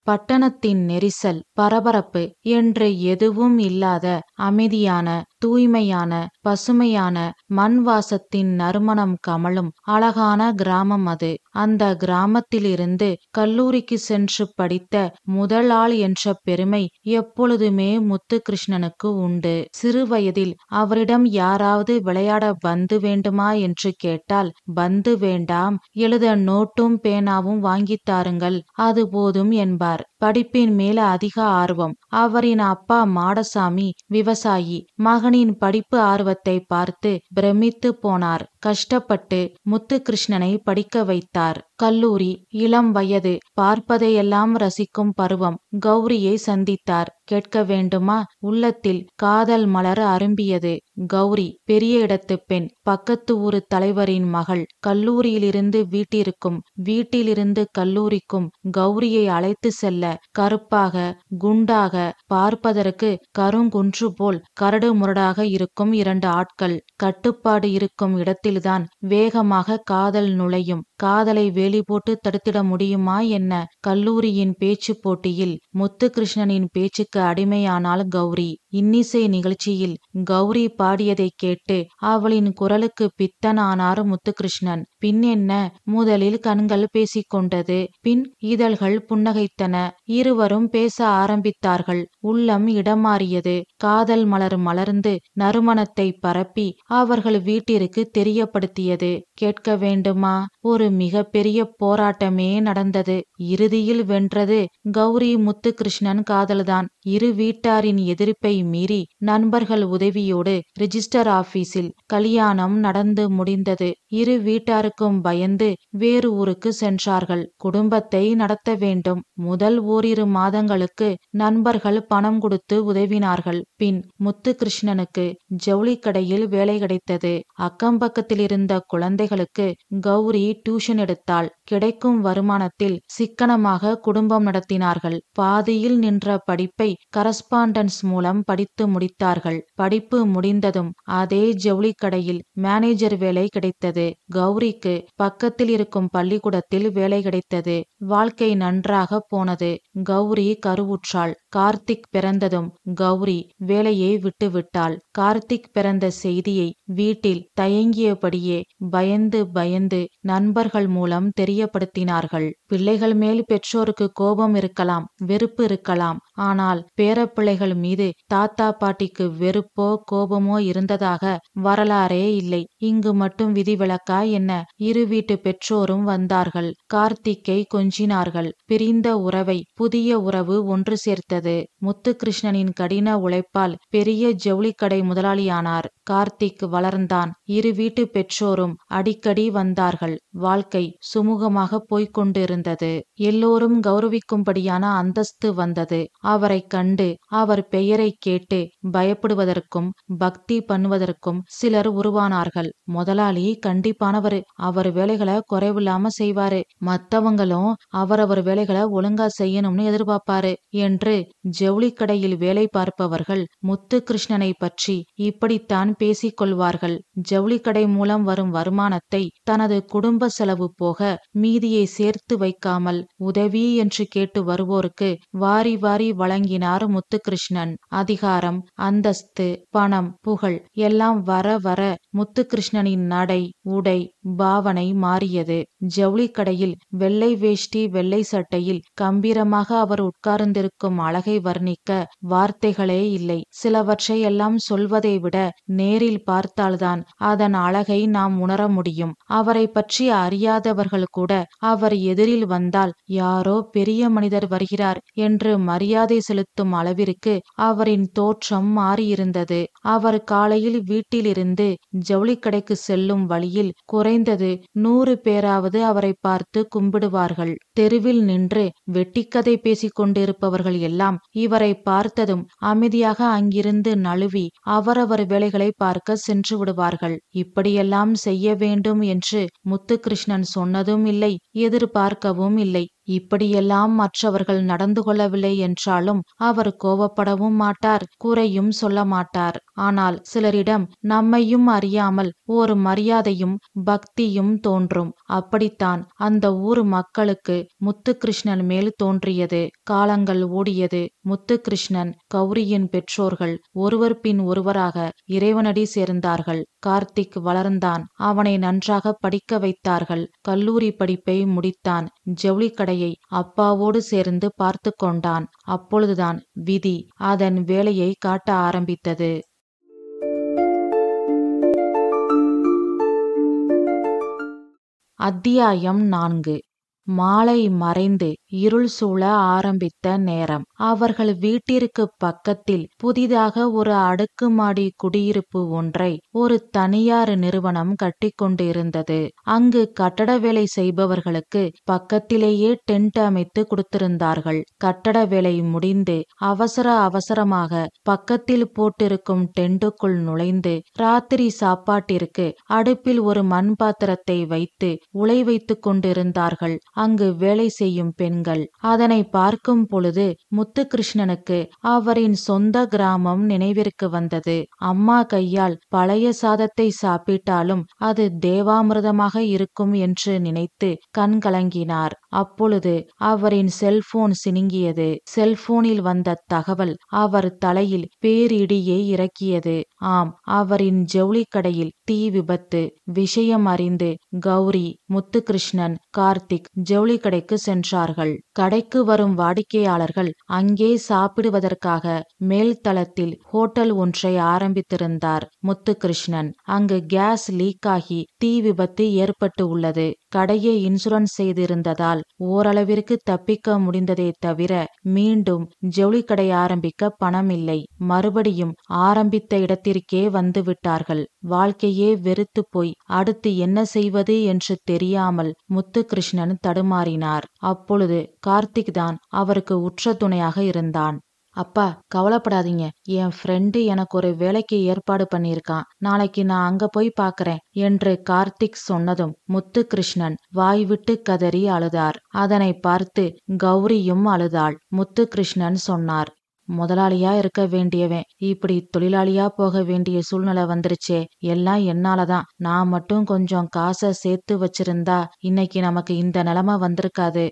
பட்டணத்தின் நெரிசல், பரபரப்பு என்று எதுவும் இல்லாத அமைதியான தூய்மையான பசுமையான மண் வாசத்தின் நறுமணம் கமழும் அழகான கிராமம் அது. அந்த கிராமத்திலிருந்து கல்லூரிக்கு சென்று படித்த முதல் ஆள் என்ற பெருமை எப்பொழுதுமே முத்துகிருஷ்ணனுக்கு உண்டு. சிறுவயதில் அவரிடம் யாராவது விளையாட பந்து வேண்டுமா என்று கேட்டால், பந்து வேண்டாம், எழுத நோட்டும் பேனாவும் வாங்கித் தாருங்கள், அது போதும் என்பார். படிப்பின் மேல அதிக ஆர்வம். அவரின் அப்பா மாடசாமி விவசாயி. மகனின் படிப்பு ஆர்வத்தை பார்த்து பிரமித்து போனார். கஷ்டப்பட்டு முத்துகிருஷ்ணனை படிக்க வைத்தார். கல்லூரி, இளம் வயது, பார்ப்பதையெல்லாம் ரசிக்கும் பருவம். கௌரியை சந்தித்தார். கேட்க வேண்டுமா? உள்ளத்தில் காதல் மலர் அரும்பியது. கௌரி பெரிய இடத்து பெண், பக்கத்து ஊரு தலைவரின் மகள். கல்லூரியிலிருந்து வீட்டிற்கும் வீட்டிலிருந்து கல்லூரிக்கும் கௌரியை அழைத்து செல்ல கருப்பாக குண்டாக பார்ப்பதற்கு கருங்குன்று போல் கரடு முரடாக இருக்கும் 2 ஆட்கள். கட்டுப்பாடு இருக்கும் இடத்தில்தான் வேகமாக காதல் நுழையும். காதலை வேலி போட்டு தடுத்திட முடியுமா என்ன? கல்லூரியின் பேச்சு போட்டியில் முத்துகிருஷ்ணனின் பேச்சுக்கு அடிமையானாள் கௌரி. இன்னிசை நிகழ்ச்சியில் கௌரி பாடியதை கேட்டு அவளின் குரலுக்கு பித்தனானார் முத்துகிருஷ்ணன். பின் என்ன? முதலில் கண்கள் பேசிக்கொண்டது, பின் இதழ்கள் புன்னகைத்தன. இருவரும் பேச ஆரம்பித்தார்கள். உள்ளம் இடமாறியது. காதல் மலர் மலர்ந்து நறுமணத்தை பரப்பி அவர்கள் வீட்டிற்கு தெரியப்படுத்தியது. கேட்க வேண்டுமா? ஒரு மிகப்பெரிய போராட்டமே நடந்தது. இறுதியில் வென்றது கௌரி முத்துகிருஷ்ணன் காதல்தான். இரு வீட்டாரின் எதிர்ப்பை மீறி நண்பர்கள் உதவியோடு ரிஜிஸ்டர் ஆபீஸில் கல்யாணம் நடந்து முடிந்தது. இரு வீட்டாருக்கும் பயந்து வேறு ஊருக்கு சென்றார்கள். குடும்பத்தை நடத்த வேண்டும். முதல் ஓரிரு மாதங்களுக்கு நண்பர்கள் பணம் கொடுத்து உதவினார்கள். பின் முத்துகிருஷ்ணனுக்கு ஜவுளி கடையில் வேலை கிடைத்தது. அக்கம் பக்கத்தில் இருந்த குழந்தைகளுக்கு கௌரி டியூஷன் எடுத்தாள். கிடைக்கும் வருமானத்தில் சிக்கனமாக குடும்பம் நடத்தினார்கள். பாதியில் நின்ற படிப்பை கரஸ்பாண்டன்ஸ் மூலம் படித்து முடித்தார்கள். படிப்பு முடிந்ததும் அதே ஜவுளி கடையில் மேனேஜர் வேலை கிடைத்தது. கௌரிக்கு பக்கத்தில் இருக்கும் பள்ளிக்கூடத்தில் வேலை கிடைத்தது. வாழ்க்கை நன்றாக போனது. கௌரி கருவுற்றாள். கார்த்திக் பிறந்ததும் கௌரி வேலையை விட்டுவிட்டாள். கார்த்திக் பிறந்த செய்தியை வீட்டில் தயங்கியபடியே பயந்து பயந்து நண்பர்கள் மூலம் தெரியப்படுத்தினார்கள். பிள்ளைகள் மேல் பெற்றோருக்கு கோபம் இருக்கலாம், வெறுப்பு இருக்கலாம். ஆனால் பேரப்பிள்ளைகள் மீது தாத்தா பாட்டிக்கு வெறுப்போ கோபமோ இருந்ததாக வரலாறே இல்லை. இங்கு மட்டும் விதிவிலக்கா என்ன? இரு வீட்டு பெற்றோரும் வந்தார்கள். கார்த்திக்கை கொஞ்சினார்கள். பிரிந்த உறவை புதிய உறவு ஒன்று சேர்த்தது. முத்துகிருஷ்ணனின் கடின உழைப்பால் பெரிய ஜவுளி கடை முதலாளியானார். கார்த்திக் வளர்ந்தான். இரு வீட்டு பெற்றோரும் அடிக்கடி வந்தார்கள். வாழ்க்கை சுமூகமாக போய்கொண்டிருந்தது. எல்லோரும் கௌரவிக்கும்படியான அந்தஸ்து வந்தது. அவரை கண்டு அவர் பெயரை கேட்டு பயப்படுவதற்கும் பக்தி பண்ணுவதற்கும் சிலர் உருவானார்கள். முதலாளி கண்டிப்பானவரு, அவர் வேலைகளை குறைவில்லாம செய்வாரு, மத்தவங்களும் அவரவர் வேலைகளை ஒழுங்கா செய்யணும்னு எதிர்பார்ப்பாரு என்று ஜவுளி கடையில் வேலை பார்ப்பவர்கள் முத்துகிருஷ்ணனை பற்றி இப்படித்தான் பேசிக்கொள்வார்கள். ஜவுளி கடை மூலம் வரும் வருமானத்தை தனது குடும்ப செலவு போக மீதியை சேர்த்து வைக்காமல் உதவி என்று கேட்டு வருவோருக்கு வாரி வாரி வழங்கினார் முத்துகிருஷ்ணன். அதிகாரம், அந்தஸ்து, பணம், புகழ் எல்லாம் வர வர முத்துகிருஷ்ணனின் நடை, உடை, பாவனை மாறியது. ஜவுளி கடையில் வெள்ளை வேஷ்டி வெள்ளை சட்டையில் கம்பீரமாக அவர் உட்கார்ந்திருக்கும் அழகை வர்ணிக்க வார்த்தைகளே இல்லை. சிலவற்றை எல்லாம் சொல்வதை விட நேரில் பார்த்தால்தான் அதன் அழகை நாம் உணர முடியும். அவரை பற்றி அறியாதவர்கள் கூட அவர் எதிரில் வந்தால் யாரோ பெரிய மனிதர் வருகிறார் என்று மரியாதை செலுத்தும் அளவிற்கு அவரின் தோற்றம் மாறியிருந்தது. அவர் காலையில் வீட்டிலிருந்து ஜவுளி கடைக்கு செல்லும் வழியில் குறைந்தது 100 பேராவது அவரை பார்த்து கும்பிடுவார்கள். தெருவில் நின்று வெட்டிக்கதை பேசிக் கொண்டிருப்பவர்கள் எல்லாம் இவரை பார்த்ததும் அமைதியாக அங்கிருந்து நழுவி அவரவர் வேலைகளை பார்க்க சென்று விடுவார்கள். இப்படியெல்லாம் செய்ய வேண்டும் என்று முத்துகிருஷ்ணன் சொன்னதும் இல்லை, எதிர்பார்க்கவும் இல்லை. இப்படியெல்லாம் மற்றவர்கள் நடந்து கொள்ளவில்லை என்றாலும் அவர் கோபப்படவும் மாட்டார், குறையும் சொல்ல மாட்டார். ஆனால் சிலரிடம் நம்மையும் அறியாமல் ஒரு மரியாதையும் பக்தியும் தோன்றும். அப்படித்தான் அந்த ஊர் மக்களுக்கு முத்துகிருஷ்ணன் மேல் தோன்றியது. காலங்கள் ஓடியது. முத்துகிருஷ்ணன், கௌரியின் பெற்றோர்கள் ஒருவர் பின் ஒருவராக இறைவனடி சேர்ந்தார்கள். கார்த்திக் வளர்ந்தான். அவனை நன்றாக படிக்க வைத்தார்கள். கல்லூரி படிப்பை முடித்தான். ஜவுளி கடையை அப்பாவோடு சேர்ந்து பார்த்து கொண்டான். அப்பொழுதுதான் விதி அதன் வேலையை காட்ட ஆரம்பித்தது. அத்தியாயம் 4. மாலை மறைந்து இருள் சூழ ஆரம்பித்த நேரம். அவர்கள் வீட்டிற்கு பக்கத்தில் புதிதாக ஒரு அடுக்குமாடி குடியிருப்பு ஒன்றை ஒரு தனியார் நிறுவனம் கட்டிக்கொண்டு இருந்தது. அங்கு கட்டட வேலை செய்பவர்களுக்கு பக்கத்திலேயே டென்ட் அமைத்து கொடுத்திருந்தார்கள். கட்டட வேலை முடிந்து அவசரமாக பக்கத்தில் போட்டிருக்கும் டென்ட்டுக்குள் நுழைந்து ராத்திரி சாப்பாட்டிற்கு அடுப்பில் ஒரு மண் பாத்திரத்தை வைத்து உலை வைத்து கொண்டிருந்தார்கள் அங்கு வேலை செய்யும் பெண்கள். அதனை பார்க்கும் பொழுது முத்துகிருஷ்ணனுக்கு அவரின் சொந்த கிராமம் நினைவிற்கு வந்தது. அம்மா கையால் பழைய சாதத்தை சாப்பிட்டாலும் அது தேவாமிர்தமாக இருக்கும் என்று நினைத்து கண் கலங்கினார். அப்பொழுது அவரின் செல்போன் சினுங்கியது. செல்போனில் வந்த தகவல் அவர் தலையில் பேரிடியை இறக்கியது. ஆம், அவரின் ஜவுளி கடையில் தீ விபத்து. விஷயம் அறிந்து கௌரி, முத்துகிருஷ்ணன், கார்த்திக் ஜவுளி கடைக்கு சென்றார்கள். கடைக்கு வரும் வாடிக்கையாளர்கள் அங்கே சாப்பிடுவதற்காக மேல் தளத்தில் ஹோட்டல் ஒன்றை ஆரம்பித்திருந்தார் முத்துகிருஷ்ணன். அங்கு கேஸ் லீக் ஆகி தீ விபத்து ஏற்பட்டு உள்ளது. கடையை இன்சூரன்ஸ் செய்திருந்ததால் ஓரளவிற்கு தப்பிக்க முடிந்ததே தவிர மீண்டும் ஜவுளி கடை ஆரம்பிக்க பணம் இல்லை. மறுபடியும் ஆரம்பித்த இடத்திற்கே வந்து விட்டார்கள். வாழ்க்கையே வெறுத்து போய் அடுத்து என்ன செய்வது என்று தெரியாமல் முத்துகிருஷ்ணன் தடுமாறினார். அப்பொழுது கார்த்திக் தான் அவருக்கு உற்ற துணையாக இருந்தான். அப்பா, கவலைப்படாதீங்க, என் ஃப்ரெண்டு எனக்கு ஒரு வேலைக்கு ஏற்பாடு பண்ணியிருக்கான். நாளைக்கு நான் அங்க போய் பாக்குறேன் என்று கார்த்திக் சொன்னதும் முத்துகிருஷ்ணன் வாய்விட்டு கதறி அழுதார். அதனை பார்த்து கௌரியும் அழுதாள். முத்துகிருஷ்ணன் சொன்னார், முதலாளியா இருக்க வேண்டியவன் இப்படி தொழிலாளியா போக வேண்டிய சூழ்நிலை வந்துருச்சே. எல்லாம் என்னாலதான். நான் மட்டும் கொஞ்சம் காசை சேர்த்து வச்சிருந்தா இன்னைக்கு நமக்கு இந்த நிலைமை வந்திருக்காது.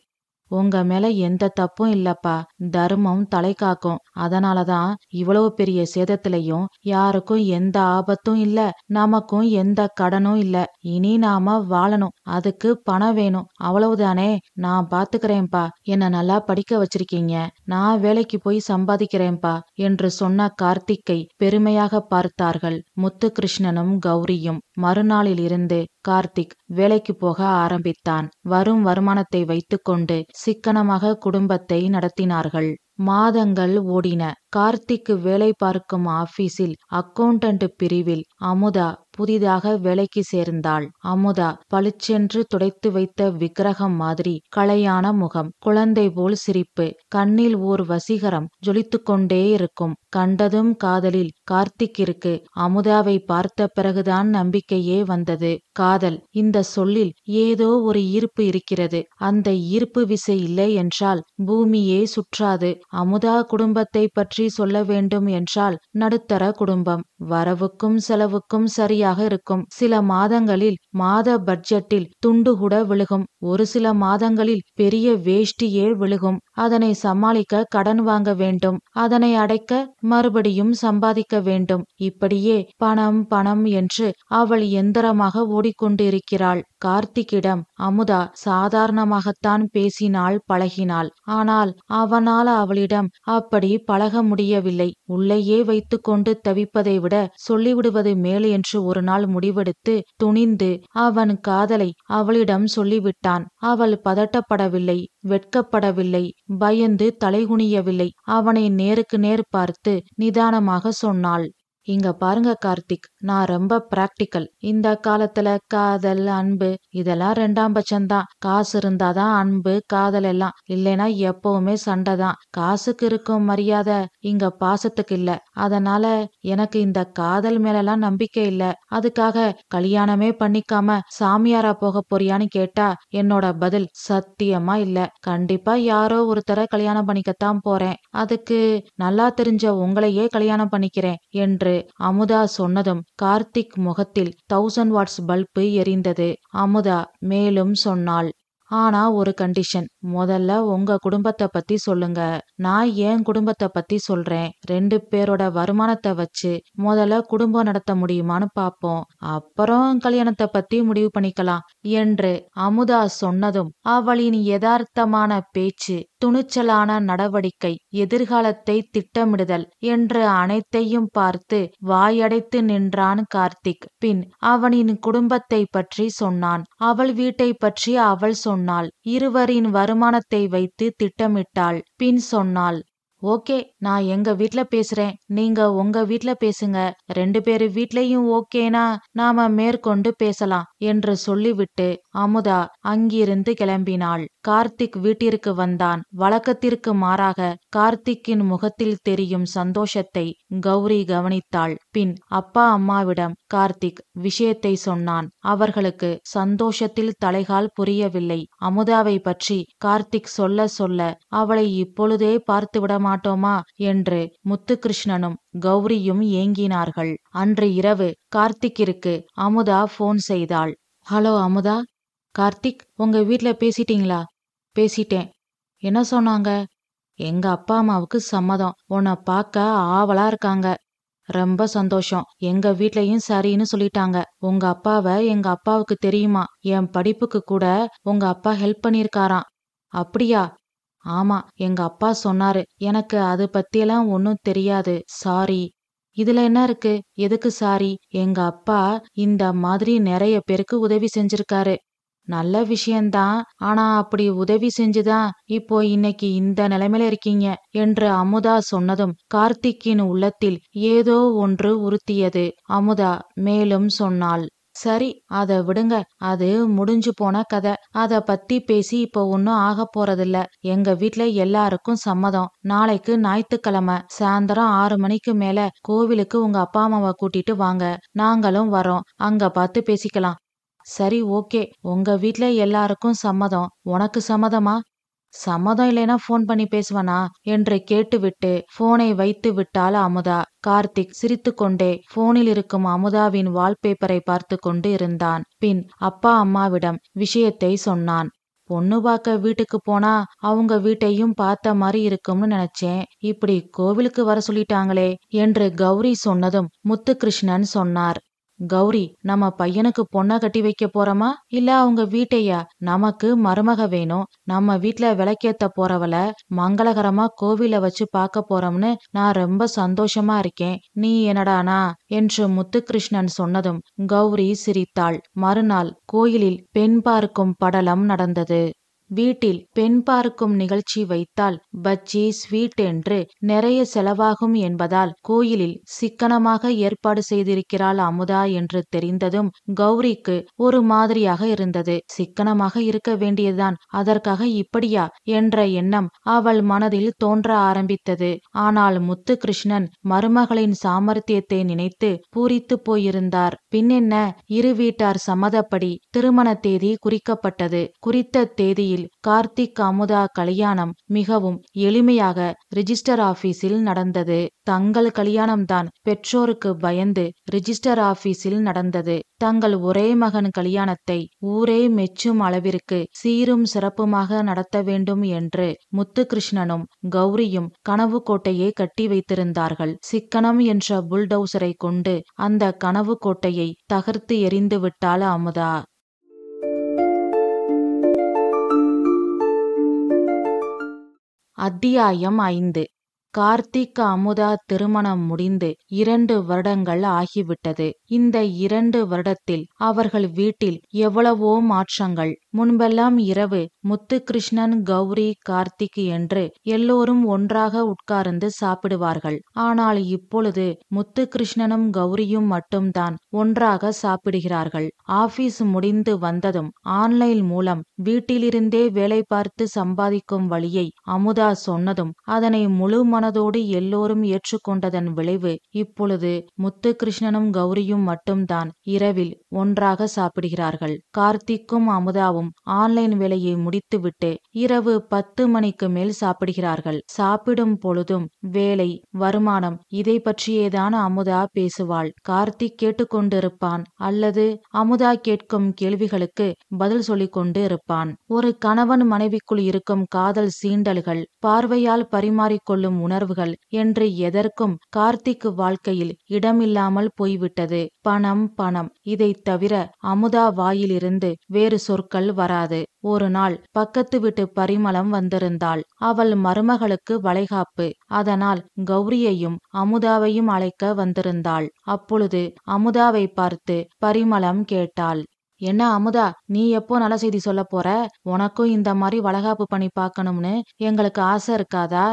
உங்க மேல எந்த தப்பும் இல்லப்பா. தர்மம் தலை காக்கும். அதனாலதான் இவ்வளவு பெரிய சேதத்திலையும் யாருக்கும் எந்த ஆபத்தும் இல்ல, நமக்கும் எந்த கடனும் இல்ல. இனி நாம வாழணும், அதுக்கு பணம் வேணும், அவ்வளவுதானே. நான் பாத்துக்கிறேன்பா. என்ன நல்லா படிக்க வச்சிருக்கீங்க, நான் வேலைக்கு போய் சம்பாதிக்கிறேன்பா என்று சொன்ன கார்த்திக்கை பெருமையாக பார்த்தார்கள் முத்துகிருஷ்ணனும் கௌரியும். மறுநாளில் இருந்து கார்த்திக் வேலைக்கு போக ஆரம்பித்தான். வரும் வருமானத்தை வைத்துக்கொண்டு சிக்கனமாக குடும்பத்தை நடத்தினார்கள். மாதங்கள் ஓடின. கார்த்திக் வேலை பார்க்கும் ஆபீஸில் அக்கவுண்டன்ட் பிரிவில் அமுதா புதிதாக வேலைக்கு சேர்ந்தாள். அமுதா பளிச்சென்று துடைத்து வைத்த விக்கிரகம் மாதிரி களையான முகம், குழந்தை போல் சிரிப்பு, கண்ணில் ஓர் வசீகரம் ஜொலித்து கொண்டே இருக்கும். கண்டதும் காதலில் கார்த்திக்கிற்கு அமுதாவை பார்த்த பிறகுதான் நம்பிக்கையே வந்தது. காதல், இந்த சொல்லில் ஏதோ ஒரு ஈர்ப்பு இருக்கிறது. அந்த ஈர்ப்பு விசை இல்லை என்றால் பூமியே சுற்றாது. அமுதா குடும்பத்தை பற்றி சொல்ல வேண்டும் என்றால் நடுத்தர குடும்பம். வரவுக்கும் செலவுக்கும் சரியாக இருக்கும். சில மாதங்களில் மாத பட்ஜெட்டில் துண்டு கூட விழுகும். ஒரு சில மாதங்களில் பெரிய வேஷ்டியே விழுகும். அதனை சமாளிக்க கடன் வாங்க வேண்டும். அதனை அடைக்க மறுபடியும் சம்பாதிக்க வேண்டும். இப்படியே பணம் பணம் என்று அவள் எந்திரமாக ஓடிக்கொண்டிருக்கிறாள். கார்த்திக்கிடம் அமுதா சாதாரணமாகத்தான் பேசினாள், பழகினாள். ஆனால் அவனால் அவளிடம் அப்படி பழக முடியவில்லை. உள்ளேயே வைத்து கொண்டு தவிப்பதை விட சொல்லிவிடுவது மேல் என்று ஒரு நாள் முடிவெடுத்து துணிந்து அவன் காதலை அவளிடம் சொல்லிவிட்டான். அவள் பதட்டப்படவில்லை, வெட்கப்படவில்லை, பயந்து தலைகுனியவில்லை. அவனை நேருக்கு நேர் பார்த்து நிதானமாக சொன்னாள், இங்க பாருங்க கார்த்திக், நான் ரொம்ப பிராக்டிக்கல். இந்த காலத்துல காதல், அன்பு இதெல்லாம் ரெண்டாம் பட்சம்தான். காசு இருந்தாதான் அன்பு, காதல் எல்லாம். இல்லைன்னா எப்பவுமே சண்டைதான். காசுக்கு இருக்கும் மரியாதை இங்க பாசத்துக்கு இல்ல. அதனால எனக்கு இந்த காதல் மேலலாம் நம்பிக்கை இல்ல. அதுக்காக கல்யாணமே பண்ணிக்காம சாமியாரா போக போறியான்னு கேட்டா என்னோட பதில் சத்தியமா இல்ல. கண்டிப்பா யாரோ ஒருத்தரை கல்யாணம் பண்ணிக்கத்தான் போறேன். அதுக்கு நல்லா தெரிஞ்ச உங்களையே கல்யாணம் பண்ணிக்கிறேன் என்று அமுதா சொன்னதும் கார்த்திக் முகத்தில் 1000 வாட்ஸ் பல்பு எரிந்தது. அமுதா மேலும் சொன்னாள், ஆனா ஒரு கண்டிஷன். முதல்ல உங்க குடும்பத்தை பத்தி சொல்லுங்க. நான் என் குடும்பத்தை பத்தி சொல்றேன். 2 பேரோட வருமானத்தை வச்சு முதல்ல குடும்பம் நடத்த முடியுமான்னு பாப்போம். அப்புறம் கல்யாணத்தை பத்தி முடிவு பண்ணிக்கலாம் என்று அமுதா சொன்னதும் அவளின் யதார்த்தமான பேச்சு, துணிச்சலான நடவடிக்கை, எதிர்காலத்தை திட்டமிடுதல் என்று அனைத்தையும் பார்த்து வாயடைத்து நின்றான் கார்த்திக். பின் அவனின் குடும்பத்தை பற்றி சொன்னான். அவள் வீட்டை பற்றி அவள் சொன்னாள். இருவரின் வருமானத்தை வைத்து திட்டமிட்டாள். பின் சொன்னாள், ஓகே, நான் எங்க வீட்ல பேசுறேன், நீங்க உங்க வீட்ல பேசுங்க. 2 பேரு வீட்லயும் ஓகேனா நாம மேற்கொண்டு பேசலாம் என்று சொல்லிவிட்டு அமுதா அங்கிருந்து கிளம்பினாள். கார்த்திக் வீட்டிற்கு வந்தான். வழக்கத்திற்கு மாறாக கார்த்திக்கின் முகத்தில் தெரியும் சந்தோஷத்தை கௌரி கவனித்தாள். பின் அப்பா அம்மாவிடம் கார்த்திக் விஷயத்தை சொன்னான். அவர்களுக்கு சந்தோஷத்தில் தலைகால் புரியவில்லை. அமுதாவை பற்றி கார்த்திக் சொல்ல சொல்ல அவளை இப்பொழுதே பார்த்து விட மாட்டோமா என்று முத்துகிருஷ்ணனும் கௌரியும் ஏங்கினார்கள். அன்று இரவு கார்த்திக்கிற்கு அமுதா போன் செய்தாள். ஹலோ அமுதா. கார்த்திக், உங்க வீட்ல பேசிட்டீங்களா? பேசிட்டேன். என்ன சொன்னாங்க? எங்க அப்பா அம்மாவுக்கு சம்மதம். உன்னை பார்க்க ஆவலா இருக்காங்க. ரொம்ப சந்தோஷம். எங்க வீட்லயும் சரின்னு சொல்லிட்டாங்க. உங்க அப்பாவை எங்க அப்பாவுக்கு தெரியுமா? என் படிப்புக்கு கூட உங்க அப்பா ஹெல்ப் பண்ணிருக்காராம். அப்படியா? ஆமா, எங்க அப்பா சொன்னாரு. எனக்கு அது பத்தியெல்லாம் ஒன்னும் தெரியாது, சாரி. இதுல என்ன இருக்கு? எதுக்கு சாரி? எங்க அப்பா இந்த மாதிரி நிறைய பேருக்கு உதவி செஞ்சிருக்காரு. நல்ல விஷயம்தான். ஆனா அப்படி உதவி செஞ்சுதான் இப்போ இன்னைக்கு இந்த நிலைமையில இருக்கீங்க என்று அமுதா சொன்னதும் கார்த்திக்கின் உள்ளத்தில் ஏதோ ஒன்று உறுத்தியது. அமுதா மேலும் சொன்னாள், சரி, அத விடுங்க. அது முடிஞ்சு போன கதை. அத பத்தி பேசி இப்போ ஒன்னும் ஆக போறதில்ல. எங்க வீட்ல எல்லாருக்கும் சம்மதம். நாளைக்கு ஞாயித்துக்கிழமை சாயந்தரம் 6 மணிக்கு மேல கோவிலுக்கு உங்க அப்பா அம்மாவை கூட்டிட்டு வாங்க. நாங்களும் வரோம். அங்க பார்த்து பேசிக்கலாம். சரி, ஓகே. உங்க வீட்ல எல்லாருக்கும் சம்மதம். உனக்கு சம்மதமா? சம்மதம் இல்லைன்னா போன் பண்ணி பேசுவனா என்று கேட்டுவிட்டு போனை வைத்து விட்டாள் அமுதா. கார்த்திக் சிரித்துக்கொண்டே போனில் இருக்கும் அமுதாவின் வால்பேப்பரை பார்த்து கொண்டு இருந்தான். பின் அப்பா அம்மாவிடம் விஷயத்தை சொன்னான். பொண்ணு பார்க்க வீட்டுக்கு போனா அவங்க வீட்டையும் பார்த்த மாதிரி இருக்கும்னு நினைச்சேன். இப்படி கோவிலுக்கு வர சொல்லிட்டாங்களே என்று கௌரி சொன்னதும் முத்துகிருஷ்ணன் சொன்னார், கௌரி, நம்ம பையனுக்கு பொண்ண கட்டி வைக்க போறோமா இல்ல அவங்க வீட்டையா? நமக்கு மருமக வேணும். நம்ம வீட்ல விளக்கேத்த போறவள மங்களகரமா கோவில வச்சு பார்க்க போறோம்னு நான் ரொம்ப சந்தோஷமா இருக்கேன். நீ என்னடானா என்று முத்துகிருஷ்ணன் சொன்னதும் கௌரி சிரித்தாள். மறுநாள் கோயிலில் பெண் பார்க்கும் படலம் நடந்தது. வீட்டில் பெண் பார்க்கும் நிகழ்ச்சி வைத்தால் பஜ்ஜி, ஸ்வீட் என்று நிறைய செலவாகும் என்பதால் கோயிலில் சிக்கனமாக ஏற்பாடு செய்திருக்கிறாள் அமுதா என்று தெரிந்ததும் கௌரிக்கு ஒரு மாதிரியாக இருந்தது. சிக்கனமாக இருக்க வேண்டியதுதான், அதற்காக இப்படியா என்ற எண்ணம் அவள் மனதில் தோன்ற ஆரம்பித்தது. ஆனால் முத்துகிருஷ்ணன் மருமகளின் சாமர்த்தியத்தை நினைத்து பூரித்து போயிருந்தார். பின்னென்ன, இரு வீட்டார் சம்மதப்படி திருமண தேதி குறிக்கப்பட்டது. குறித்த தேதியில் கார்த்திக் அமுதா கல்யாணம் மிகவும் எளிமையாக ரிஜிஸ்டர் ஆபீஸில் நடந்தது. தங்கள் கல்யாணம்தான் பெற்றோருக்கு பயந்து ரிஜிஸ்டர் ஆபீஸில் நடந்தது. தங்கள் ஒரே மகன் கல்யாணத்தை ஊரே மெச்சும் அளவிற்கு சீரும் சிறப்புமாக நடத்த வேண்டும் என்று முத்துகிருஷ்ணனும் கௌரியும் கனவு கோட்டையை கட்டி வைத்திருந்தார்கள். சிக்கனம் என்ற புல்டவுசரை கொண்டு அந்த கனவு கோட்டையை தகர்த்து எறிந்து விட்டாள் அமுதா. அத்தியாயம் 5. கார்த்திக் அமுதா திருமணம் முடிந்து 2 வருடங்கள் ஆகிவிட்டது. இந்த 2 வருடத்தில் அவர்கள் வீட்டில் எவ்வளவோ மாற்றங்கள். முன்பெல்லாம் இரவு முத்துகிருஷ்ணன், கௌரி, கார்த்திக் என்று எல்லோரும் ஒன்றாக உட்கார்ந்து சாப்பிடுவார்கள். ஆனால் இப்பொழுது முத்துகிருஷ்ணனும் கௌரியும் மட்டும்தான் ஒன்றாக சாப்பிடுகிறார்கள். ஆபீஸ் முடிந்து வந்ததும் ஆன்லைன் மூலம் வீட்டிலிருந்தே வேலை பார்த்து சம்பாதிக்கும் வழியை அமுதா சொன்னதும் அதனை முழு மனதோடு எல்லோரும் ஏற்றுக்கொண்டதன் விளைவு இப்பொழுது முத்துகிருஷ்ணனும் கௌரியும் மட்டும்தான் இரவில் ஒன்றாக சாப்பிடுகிறார்கள். கார்த்திக்கும் அமுதாவும் ஆன்லைன் வேலையை முடித்துவிட்டு இரவு 10 மணிக்கு மேல் சாப்பிடுகிறார்கள். சாப்பிடும் பொழுதும் வேலை, வருமானம் இதை பற்றியேதான் அமுதா பேசுவாள். கார்த்திக் கேட்டுக்கொண்டிருப்பான் அல்லது அமுதா கேட்கும் கேள்விகளுக்கு பதில் சொல்லிக் கொண்டு இருப்பான். ஒரு கணவன் மனைவிக்குள் இருக்கும் காதல் சீண்டல்கள், பார்வையால் பரிமாறிக்கொள்ளும் உணர்வுகள் என்று எதற்கும் கார்த்திக் வாழ்க்கையில் இடமில்லாமல் போய்விட்டது. பணம் பணம் இதை தவிர அமுதா வாயிலிருந்து வேறு சொற்கள் வராது. ஒரு நாள் பக்கத்து வீட்டு பரிமளம் வந்திருந்தாள். அவள் மருமகளுக்கு வளைகாப்பு. அதனால் கௌரியையும் அமுதாவையும் அழைக்க வந்திருந்தாள். அப்பொழுது அமுதாவை பார்த்து பரிமளம் கேட்டாள், என்ன அமுதா, நீ எப்போ நல்ல செய்தி சொல்ல போற? உனக்கும் இந்த மாதிரி வளகாப்பு பண்ணி பார்க்கணும்னு எங்களுக்கு ஆசை இருக்காதா?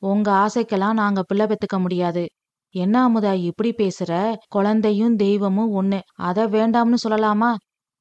உங்க ஆசைக்கெல்லாம் நாங்க பிள்ளை பெத்துக்க முடியாது. என்ன அமுதா இப்படி பேசுற? குழந்தையும் தெய்வமும் ஒண்ணு, அத வேண்டாம்னு சொல்லலாமா?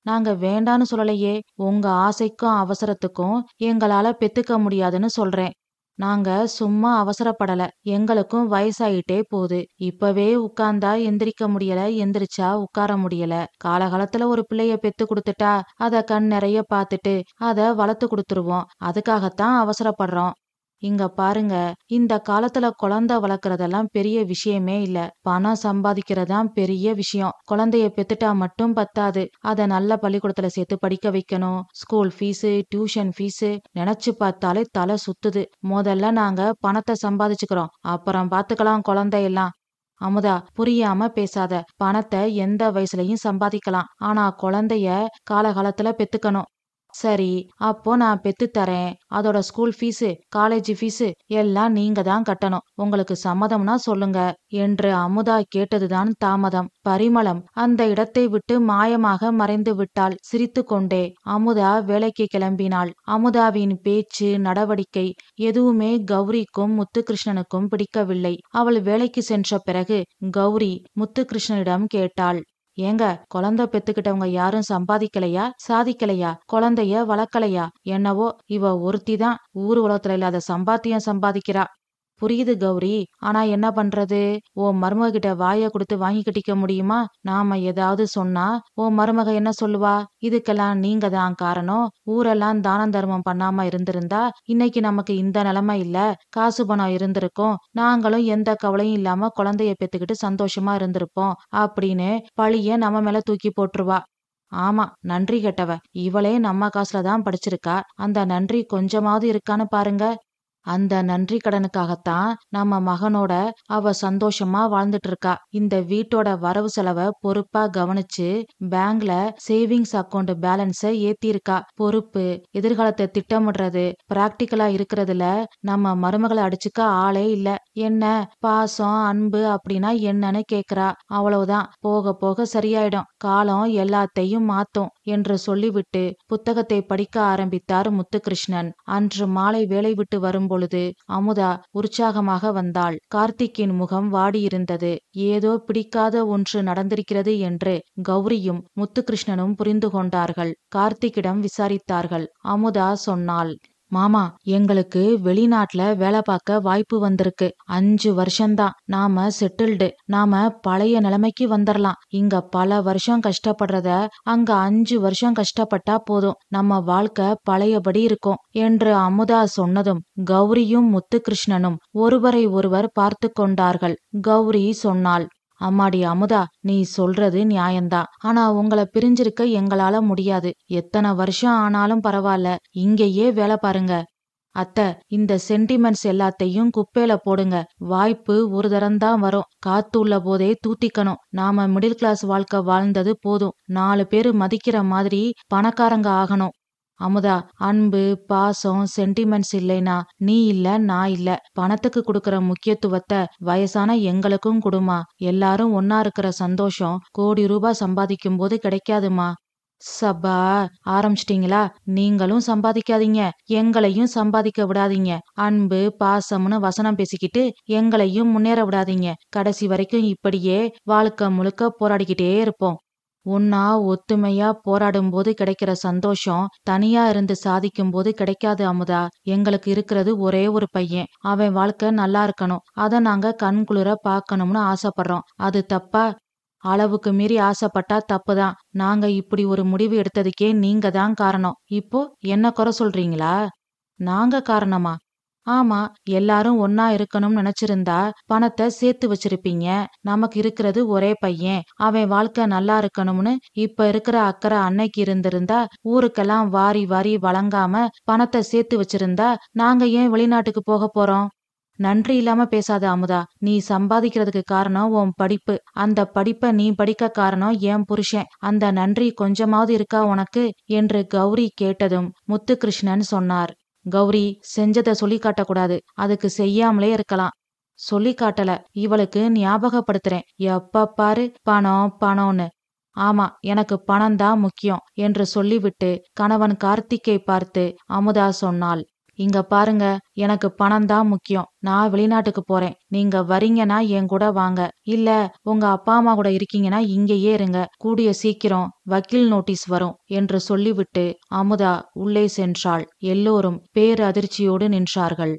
நாங்க வேண்டான்னு சொல்லலையே. உங்க ஆசைக்கும் அவசரத்துக்கும் எங்களால பெத்துக்க முடியாதுன்னு சொல்றேன். நாங்க சும்மா அவசரப்படல. எங்களுக்கும் வயசாயிட்டே போகுது. இப்பவே உட்கார்ந்தா எந்திரிக்க முடியல, எந்திரிச்சா உட்கார முடியல. காலகாலத்துல ஒரு பிள்ளைய பெத்து கொடுத்துட்டா அத கண் நிறைய பாத்துட்டு அத வளர்த்து கொடுத்துருவோம். அதுக்காகத்தான் அவசரப்படுறோம். இங்க பாருங்க, இந்த காலத்துல குழந்தை வளர்க்கறதெல்லாம் பெரிய விஷயமே இல்ல. பணம் சம்பாதிக்கிறதான் பெரிய விஷயம். குழந்தைய பெத்துட்டா மட்டும் பத்தாது. அத நல்ல பள்ளிக்கூடத்துல சேர்த்து படிக்க வைக்கணும். ஸ்கூல் ஃபீஸு, டியூஷன் ஃபீஸு நினைச்சு பார்த்தாலே தலை சுத்துது. முதல்ல நாங்க பணத்தை சம்பாதிச்சுக்கிறோம், அப்புறம் பாத்துக்கலாம் குழந்தையெல்லாம். அமுதா, புரியாம பேசாத. பணத்தை எந்த வயசுலயும் சம்பாதிக்கலாம். ஆனா குழந்தைய காலகாலத்துல பெத்துக்கணும். சரி, அப்போ நான் பெத்து தரேன். அதோட ஸ்கூல் ஃபீஸு, காலேஜ் ஃபீஸு எல்லாம் நீங்க தான் கட்டணும். உங்களுக்கு சம்மதம்னா சொல்லுங்க என்று அமுதா கேட்டதுதான் தாமதம். பரிமளம் அந்த இடத்தை விட்டு மாயமாக மறைந்து விட்டாள் சிரித்து கொண்டே. அமுதா வேலைக்கு கிளம்பினாள். அமுதாவின் பேச்சு, நடவடிக்கை எதுவுமே கௌரிக்கும் முத்துகிருஷ்ணனுக்கும் பிடிக்கவில்லை. அவள் வேலைக்கு சென்ற பிறகு கௌரி முத்துகிருஷ்ணனிடம் கேட்டாள், ஏங்க, குழந்தை பெத்துக்கிட்டவங்க யாரும் சம்பாதிக்கலையா, சாதிக்கலையா, குழந்தைய வளர்க்கலையா? என்னவோ இவ ஒருத்திதான் ஊர் உலகத்துல இல்லாத சம்பாத்தியம் சம்பாதிக்கிறா. புரியுது கௌரி, ஆனா என்ன பண்றது? உன் மருமக கிட்ட வாய கொடுத்து வாங்கி கட்டிக்க முடியுமா? நாம ஏதாவது சொன்னா உன் மருமக என்ன சொல்லுவா? இதுக்கெல்லாம் நீங்க தான் காரணம். ஊரெல்லாம் தானம் தர்மம் பண்ணாம இருந்திருந்தா இன்னைக்கு நமக்கு இந்த நிலைமை இல்ல. காசு பணம் இருந்திருக்கும். நாங்களும் எந்த கவலையும் இல்லாம குழந்தைய பெத்துக்கிட்டு சந்தோஷமா இருந்திருப்போம் அப்படின்னு பழிய நம்ம மேல தூக்கி போட்டுருவா. ஆமா, நன்றி கெட்டவ. இவளே நம்ம காசுலதான் படிச்சிருக்கா. அந்த நன்றி கொஞ்சமாவது இருக்கான்னு பாருங்க. அந்த நன்றி கடனுக்காகத்தான் நம்ம மகனோட அவ சந்தோஷமா வாழ்ந்துட்டு இருக்கா. இந்த வீட்டோட வரவு செலவை பொறுப்பா கவனிச்சு பேங்க்ல சேவிங்ஸ் அக்கௌண்ட் பேலன்ஸ ஏத்திருக்கா. பொறுப்பு, எதிர்காலத்தை திட்டமிடுறது, பிராக்டிக்கலா இருக்கிறதுல நம்ம மருமகளை அடிச்சுக்க ஆளே இல்ல. என்ன பாசம், அன்பு அப்படின்னா என்னன்னு கேக்குறா. அவ்வளவுதான், போக போக சரியாயிடும். காலம் எல்லாத்தையும் மாத்தும் என்று சொல்லிவிட்டு புத்தகத்தை படிக்க ஆரம்பித்தார் முத்துகிருஷ்ணன். அன்று மாலை வேலை விட்டு வரும்போது பொழுது அமுதா உற்சாகமாக வந்தாள். கார்த்திக்கின் முகம் வாடியிருந்தது. ஏதோ பிடிக்காத ஒன்று நடந்திருக்கிறது என்று கௌரியும் முத்துகிருஷ்ணனும் புரிந்து கொண்டார்கள். கார்த்திக்கிடம் விசாரித்தார்கள். அமுதா சொன்னாள், மாமா, எங்களுக்கு வெளிநாட்டுல வேலை பார்க்க வாய்ப்பு வந்திருக்கு. 5 வருஷம்தான். நாம செட்டில்டு. நாம பழைய நிலைமைக்கு வந்துடலாம். இங்க பல வருஷம் கஷ்டப்படுறத அங்க 5 வருஷம் கஷ்டப்பட்டா போதும். நம்ம வாழ்க்கை பழையபடி இருக்கும் என்று அமுதா சொன்னதும் கௌரியும் முத்துகிருஷ்ணனும் ஒருவரை ஒருவர் பார்த்து கொண்டார்கள். கௌரி சொன்னாள், அம்மாடி அமுதா, நீ சொல்றது நியாயம்தான். ஆனா உங்களை பிரிஞ்சிருக்க எங்களால முடியாது. எத்தனை வருஷம் ஆனாலும் பரவாயில்ல, இங்கேயே வேலை பாருங்க. அத்தை, இந்த சென்டிமெண்ட்ஸ் எல்லாத்தையும் குப்பையில போடுங்க. வாய்ப்பு ஒரு தரம்தான் வரும். காத்து உள்ள போதே தூத்திக்கணும். நாம மிடில் கிளாஸ் வாழ்க்கை வாழ்ந்தது போதும். 4 பேரு மதிக்கிற மாதிரி பணக்காரங்க ஆகணும். அமுதா, அன்பு, பாசம், சென்டிமெண்ட்ஸ் இல்லைனா நீ இல்ல, நான் இல்ல. பணத்துக்கு குடுக்கற முக்கியத்துவத்தை வயசான எங்களுக்கும் குடுமா. எல்லாரும் ஒன்னா இருக்கிற சந்தோஷம் கோடி ரூபாய் சம்பாதிக்கும் போது கிடைக்காதுமா. சபா, ஆரம்பிச்சிட்டீங்களா? நீங்களும் சம்பாதிக்காதீங்க, எங்களையும் சம்பாதிக்க விடாதீங்க. அன்பு பாசம்னு வசனம் பேசிக்கிட்டு எங்களையும் முன்னேற விடாதீங்க. கடைசி வரைக்கும் இப்படியே வாழ்க்கை முழுக்க போராடிக்கிட்டே இருப்போம். ஒன்னா ஒத்துமையா போராடும் போது கிடைக்கிற சந்தோஷம் தனியா இருந்து சாதிக்கும் போது கிடைக்காது அமுதா. எங்களுக்கு இருக்கிறது ஒரே ஒரு பையன். அவன் வாழ்க்கை நல்லா இருக்கணும், அத நாங்க கண்குளிர பாக்கணும்னு ஆசைப்படுறோம். அது தப்பா? அளவுக்கு மீறி ஆசைப்பட்டா தப்புதான். நாங்க இப்படி ஒரு முடிவு எடுத்ததுக்கே நீங்க தான் காரணம். இப்போ என்ன குறை சொல்றீங்களா? நாங்க காரணமா? ஆமா, எல்லாரும் ஒன்னா இருக்கணும்னு நினைச்சிருந்தா பணத்தை சேர்த்து வச்சிருப்பீங்க. நமக்கு இருக்கிறது ஒரே பையன், அவன் வாழ்க்கை நல்லா இருக்கணும்னு இப்ப இருக்கிற அக்கறை அன்னைக்கு இருந்திருந்தா ஊருக்கெல்லாம் வாரி வாரி வழங்காம பணத்தை சேர்த்து வச்சிருந்தா நாங்க ஏன் வெளிநாட்டுக்கு போக போறோம்? நன்றி இல்லாம பேசாத அமுதா. நீ சம்பாதிக்கிறதுக்கு காரணம் உன் படிப்பு. அந்த படிப்ப நீ படிக்க காரணம் என் புருஷன். அந்த நன்றி கொஞ்சமாவது இருக்கா உனக்கு என்று கௌரி கேட்டதும் முத்துகிருஷ்ணன் சொன்னார். கௌரி, செஞ்சத சொல்லி காட்டக்கூடாது, அதுக்கு செய்யாமலே இருக்கலாம். சொல்லி காட்டல, இவளுக்கு ஞாபகப்படுத்துறேன். எப்ப பாரு பணம் பணம்னு. ஆமா, எனக்கு பணம் தான் முக்கியம் என்று சொல்லிவிட்டு கணவன் கார்த்திக்கை பார்த்து அமுதா சொன்னாள். இங்க பாருங்க, எனக்கு பணம் தான் முக்கியம். நான் வெளிநாட்டுக்கு போறேன். நீங்க வரீங்கன்னா என் கூட வாங்க. இல்ல உங்க அப்பா அம்மா கூட இருக்கீங்கன்னா இங்கேயே இருங்க. கூடிய சீக்கிரம் வக்கீல் நோட்டீஸ் வரும் என்று சொல்லிவிட்டு அமுதா உள்ளே சென்றாள். எல்லோரும் பேரதிர்ச்சியோடு நின்றார்கள்.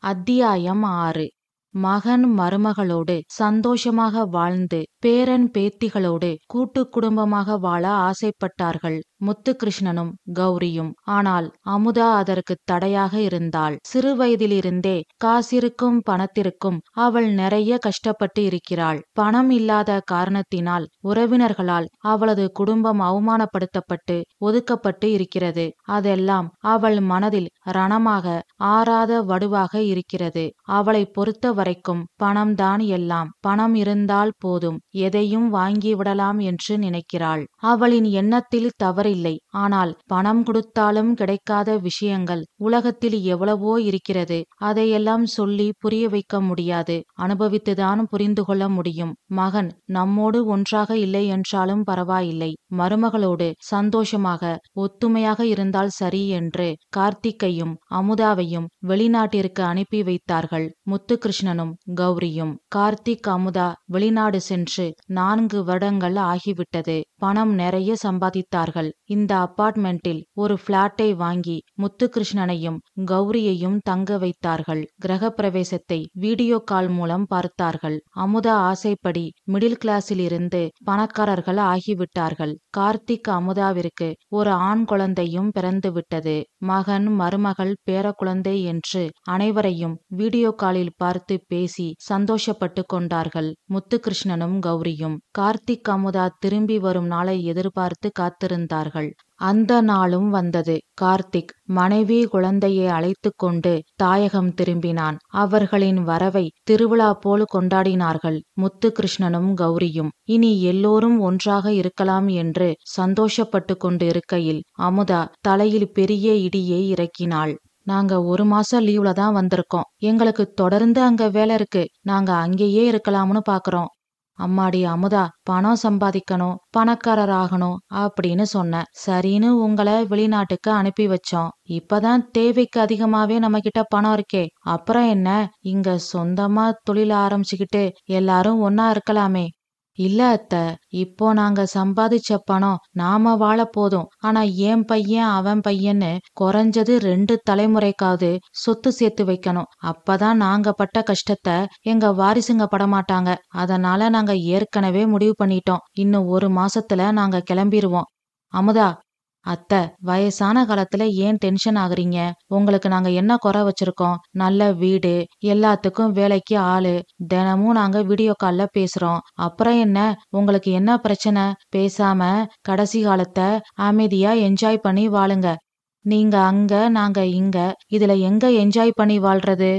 அத்தியாயம் 6. மகன் மருமகளோடு சந்தோஷமாக வாழ்ந்து பேரன் பேத்திகளோடு கூட்டு குடும்பமாக வாழ ஆசைப்பட்டார்கள் முத்துகிருஷ்ணனும் கௌரியும். ஆனால் அமுதா அதற்கு தடையாக இருந்தாள். சிறு வயதிலிருந்தே காசிற்கும் பணத்திற்கும் அவள் நிறைய கஷ்டப்பட்டு இருக்கிறாள். பணம் இல்லாத காரணத்தினால் உறவினர்களால் அவளது குடும்பம் அவமானப்படுத்தப்பட்டு ஒதுக்கப்பட்டு இருக்கிறது. அதெல்லாம் அவள் மனதில் ரணமாக ஆறாத வடுவாக இருக்கிறது. அவளை பொறுத்த வரைக்கும் பணம்தான் எல்லாம். பணம் இருந்தால் போதும், எதையும் வாங்கிவிடலாம் என்று நினைக்கிறாள். அவளின் எண்ணத்தில் தவறில்லை. ஆனால் பணம் கொடுத்தாலும் கிடைக்காத விஷயங்கள் உலகத்தில் எவ்வளவோ இருக்கிறது. அதையெல்லாம் சொல்லி புரிய வைக்க முடியாது, அனுபவித்துதான் புரிந்து கொள்ள முடியும். மகன் நம்மோடு ஒன்றாக இல்லை என்றாலும் பரவாயில்லை, மருமகளோடு சந்தோஷமாக ஒத்துமையாக இருந்தால் சரி என்று கார்த்திக்கையும் அமுதாவையும் வெளிநாட்டிற்கு அனுப்பி வைத்தார்கள் முத்துகிருஷ்ணனும் கௌரியும். கார்த்திக் அமுதா வெளிநாடு சென்று 4 வருடங்கள் ஆகிவிட்டது. பணம் நிறைய சம்பாதித்தார்கள். இந்த அபார்ட்மெண்டில் ஒரு பிளாட்டை வாங்கி முத்துகிருஷ்ணனையும் கௌரியையும் தங்க வைத்தார்கள். கிரக பிரவேசத்தை வீடியோ கால் மூலம் பார்த்தார்கள். அமுதா ஆசைப்படி மிடில் கிளாஸில் இருந்து பணக்காரர்கள் ஆகிவிட்டார்கள். கார்த்திக் அமுதாவிற்கு ஒரு ஆண் குழந்தையும் பிறந்து விட்டது. மகன் மருமகள் பேரக்குழந்தை என்று அனைவரையும் வீடியோ காலில் பார்த்து பேசி சந்தோஷப்பட்டு கொண்டார்கள் முத்துகிருஷ்ணனும் கௌரியும். கார்த்திக் அமுதா திரும்பி வரும் நாளை எதிர்பார்த்து காத்திருந்தார்கள். அந்த நாளும் வந்தது. கார்த்திக் மனைவி குழந்தையை அழைத்து கொண்டு தாயகம் திரும்பினான். அவர்களின் வரவை திருவிழா போல் கொண்டாடினார்கள் முத்துகிருஷ்ணனும் கௌரியும். இனி எல்லோரும் ஒன்றாக இருக்கலாம் என்று சந்தோஷப்பட்டு கொண்டு இருக்கையில் அமுதா தலையில் பெரிய இடியை இறக்கினாள். நாங்க 1 மாசம் லீவ்ல தான் வந்திருக்கோம். எங்களுக்கு தொடர்ந்து அங்க வேலை இருக்கு. நாங்க அங்கேயே இருக்கலாம்னு பாக்குறோம். அம்மாடி அமுதா, பணம் சம்பாதிக்கணும், பணக்காரர் ஆகணும் அப்படின்னு சொன்ன. சரின்னு உங்களை வெளிநாட்டுக்கு அனுப்பி வச்சோம். இப்பதான் தேவைக்கு அதிகமாவே நம்ம கிட்ட பணம் இருக்கே. அப்புறம் என்ன, இங்க சொந்தமா தொழில் ஆரம்பிச்சுக்கிட்டு எல்லாரும் ஒன்னா இருக்கலாமே. இல்ல அத்த, இப்போ நாங்க சம்பாதிச்ச பணம் நாம வாழ போதும். ஆனா என் பையன் அவன் பையன்னு குறைஞ்சது 2 தலைமுறைக்காவது சொத்து சேர்த்து வைக்கணும். அப்பதான் நாங்க பட்ட கஷ்டத்தை எங்க வாரிசுங்க படமாட்டாங்க. அதனால நாங்க ஏற்கனவே முடிவு பண்ணிட்டோம். இன்னும் 1 மாசத்துல நாங்க கிளம்பிருவோம். அமுதா, அத்தை, வயசான காலத்துல ஏன் டென்ஷன் ஆகுறீங்க? உங்களுக்கு நாங்க என்ன குறை வச்சிருக்கோம்? நல்ல வீடு, எல்லாத்துக்கும் வேலைக்கு ஆளு, தினமும் நாங்க வீடியோ கால்ல பேசுறோம். அப்புறம் என்ன, உங்களுக்கு என்ன பிரச்சனை? பேசாம கடைசி காலத்தை அமைதியா என்ஜாய் பண்ணி வாழுங்க. நீங்க அங்க, நாங்க இங்க, இதுல எங்க என்ஜாய் பண்ணி வாழ்றது?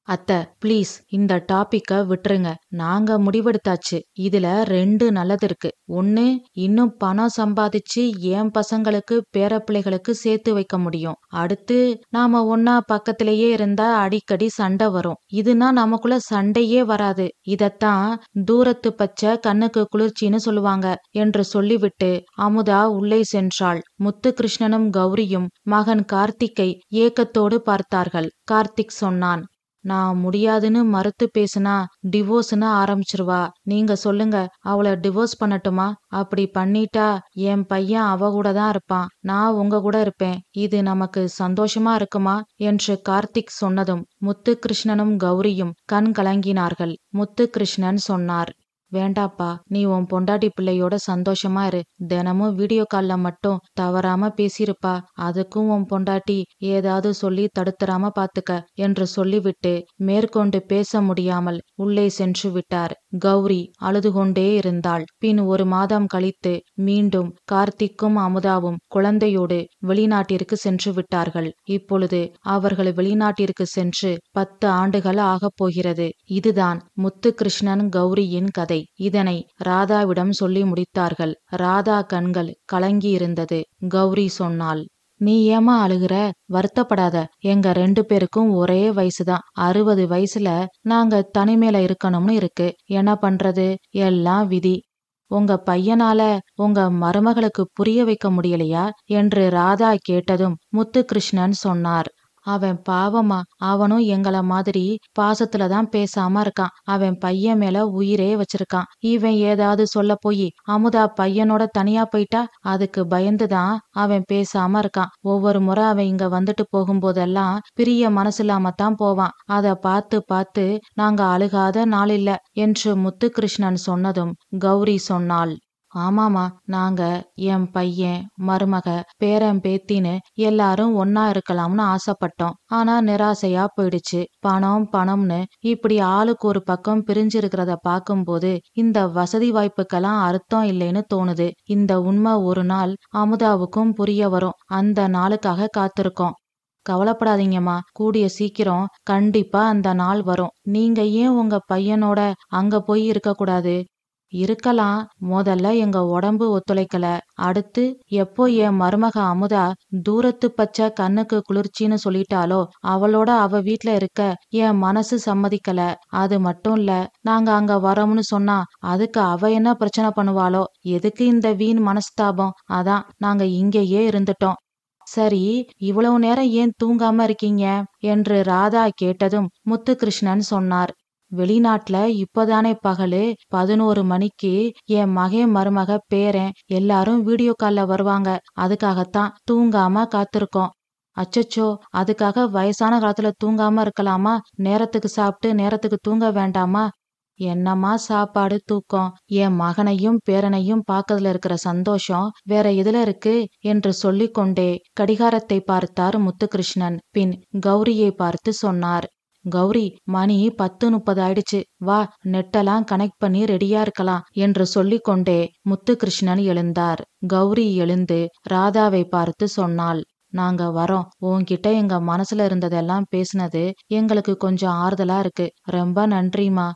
அத்தை ப்ளீஸ் இந்த டாபிக்க விட்டுருங்க. நாங்க முடிவெடுத்தாச்சு. இதுல 2 நல்லது இருக்கு. ஒண்ணு, இன்னும் பணம் சம்பாதிச்சு என் பசங்களுக்கு பேரப்பிள்ளைகளுக்கு சேர்த்து வைக்க முடியும். அடுத்து நாம ஒன்னா பக்கத்திலேயே இருந்தா அடிக்கடி சண்டை வரும். இதுனா நமக்குள்ள சண்டையே வராது. இதத்தான் தூரத்து பச்சை கண்ணுக்கு குளிர்ச்சின்னு சொல்லுவாங்க என்று சொல்லிவிட்டு அமுதா உள்ளே சென்றாள். முத்துகிருஷ்ணனும் கௌரியும் மகன் கார்த்திக்கை ஏக்கத்தோடு பார்த்தார்கள். கார்த்திக் சொன்னான், நான் முடியாதுன்னு மறுத்து பேசுனா டிவோர்ஸ்னு ஆரம்பிச்சிருவா. நீங்க சொல்லுங்க, அவளை டிவோர்ஸ் பண்ணட்டுமா? அப்படி பண்ணிட்டா என் பையன் அவ கூட தான் இருப்பான், நான் உங்க கூட இருப்பேன். இது நமக்கு சந்தோஷமா இருக்குமா என்று கார்த்திக் சொன்னதும் முத்துகிருஷ்ணனும் கௌரியும் கண் கலங்கினார்கள். முத்துகிருஷ்ணன் சொன்னார், வேண்டாப்பா, நீ உன் பொண்டாட்டி பிள்ளையோட சந்தோஷமா இரு. தினமும் வீடியோ கால்ல மட்டும் தவறாம பேசிருப்பா. அதுக்கும் உன் பொண்டாட்டி ஏதாவது சொல்லி தடுத்துறாம பாத்துக்க என்று சொல்லிவிட்டு மேற்கொண்டு பேச முடியாமல் உள்ளே சென்று விட்டார். கௌரி அழுது கொண்டே இருந்தாள். பின் 1 மாதம் கழித்து மீண்டும் கார்த்திக்கும் அமுதாவும் குழந்தையோடு வெளிநாட்டிற்கு சென்று விட்டார்கள். இப்பொழுது அவர்கள் வெளிநாட்டிற்கு சென்று 10 ஆண்டுகள் ஆகப் போகிறது. இதுதான் முத்துகிருஷ்ணன் கௌரியின் கதை. இதனை ராதாவிடம் சொல்லி முடித்தார்கள். ராதா கண்கள் கலங்கியிருந்தது. கௌரி சொன்னாள், நீ ஏமா அழுகுற? வருத்தப்படாத. எங்க 2 பேருக்கும் ஒரே வயசுதான். 60 வயசுல நாங்க தனிமையில இருக்கணும்னு இருக்கு. என்ன பண்றது? எல்லாம் விதி. உங்க பையனால உங்க மருமகளுக்கு புரிய வைக்க முடியலையா என்று ராதா கேட்டதும் முத்துகிருஷ்ணன் சொன்னார், அவன் பாவமா, அவனும் எங்கள மாதிரி பாசத்துலதான் பேசாம இருக்கான். அவன் பையன் மேல உயிரே வச்சிருக்கான். இவன் ஏதாவது சொல்ல போய் அமுதா பையனோட தனியா போயிட்டா அதுக்கு பயந்துதான் அவன் பேசாம இருக்கான். ஒவ்வொரு முறை அவன் இங்க வந்துட்டு போகும்போதெல்லாம் பிரிய மனசில்லாமத்தான் போவான். அத பார்த்து பார்த்து நாங்க அழுகாத நாள் இல்ல என்று முத்துகிருஷ்ணன் சொன்னதும் கௌரி சொன்னாள், ஆமாமா, நாங்க என் பையன் மருமக பேரன் பேத்தின்னு எல்லாரும் ஒன்னா இருக்கலாம்னு ஆசைப்பட்டோம். ஆனா நிராசையா போயிடுச்சு. பணம் பணம்னு இப்படி ஆளுக்கு ஒரு பக்கம் பிரிஞ்சிருக்கிறத பார்க்கும்போது இந்த வசதி வாய்ப்புக்கெல்லாம் அர்த்தம் இல்லைன்னு தோணுது. இந்த உண்மை ஒரு நாள் அமுதாவுக்கும் புரிய வரும். அந்த நாளுக்காக காத்திருக்கோம். கவலைப்படாதீங்கம்மா, கூடிய சீக்கிரம் கண்டிப்பா அந்த நாள் வரும். நீங்க ஏன் உங்க பையனோட அங்க போய் இருக்க கூடாது? இருக்கலாம். முதல்ல எங்க உடம்பு ஒத்துழைக்கல. அடுத்து எப்போ என் மருமக அமுதா தூரத்து பச்சை கண்ணுக்கு குளிர்ச்சின்னு சொல்லிட்டாலோ அவளோட அவ வீட்ல இருக்க என் மனசு சம்மதிக்கல. அது மட்டும் இல்ல, நாங்க அங்க வரோம்னு சொன்னா அதுக்கு அவ என்ன பிரச்சனை பண்ணுவாளோ? எதுக்கு இந்த வீண் மனஸ்தாபம்? அதான் நாங்க இங்கேயே இருந்துட்டோம். சரி, இவ்வளவு நேரம் ஏன் தூங்காம இருக்கீங்க என்று ராதா கேட்டதும் முத்துகிருஷ்ணன் சொன்னார், வெளிநாட்டுல இப்பதானே பகலு 11 மணிக்கு என் மகன் மருமக பேரன் எல்லாரும் வீடியோ கால்ல வருவாங்க. அதுக்காகத்தான் தூங்காம காத்திருக்கோம். அச்சச்சோ, அதுக்காக வயசான காலத்துல தூங்காம இருக்கலாமா? நேரத்துக்கு சாப்பிட்டு நேரத்துக்கு தூங்க வேண்டாமா? என்னம்மா சாப்பாடு தூக்கம்? என் மகனையும் பேரனையும் பார்க்கறதுல இருக்கிற சந்தோஷம் வேற எதுல இருக்கு என்று சொல்லிக்கொண்டே கடிகாரத்தை பார்த்தார் முத்துகிருஷ்ணன். பின் கௌரியை பார்த்து சொன்னார், கௌரி, மணி 10:30 ஆயிடுச்சு. வா, நெட்டெல்லாம் கனெக்ட் பண்ணி ரெடியா இருக்கலாம் என்று சொல்லிக்கொண்டே முத்துகிருஷ்ணன் எழுந்தார். கௌரி எழுந்து ராதாவை பார்த்து சொன்னாள், நாங்க வரோம். உன்கிட்ட எங்க மனசுல இருந்ததெல்லாம் பேசினது எங்களுக்கு கொஞ்சம் ஆறுதலா இருக்கு. ரொம்ப நன்றிமா.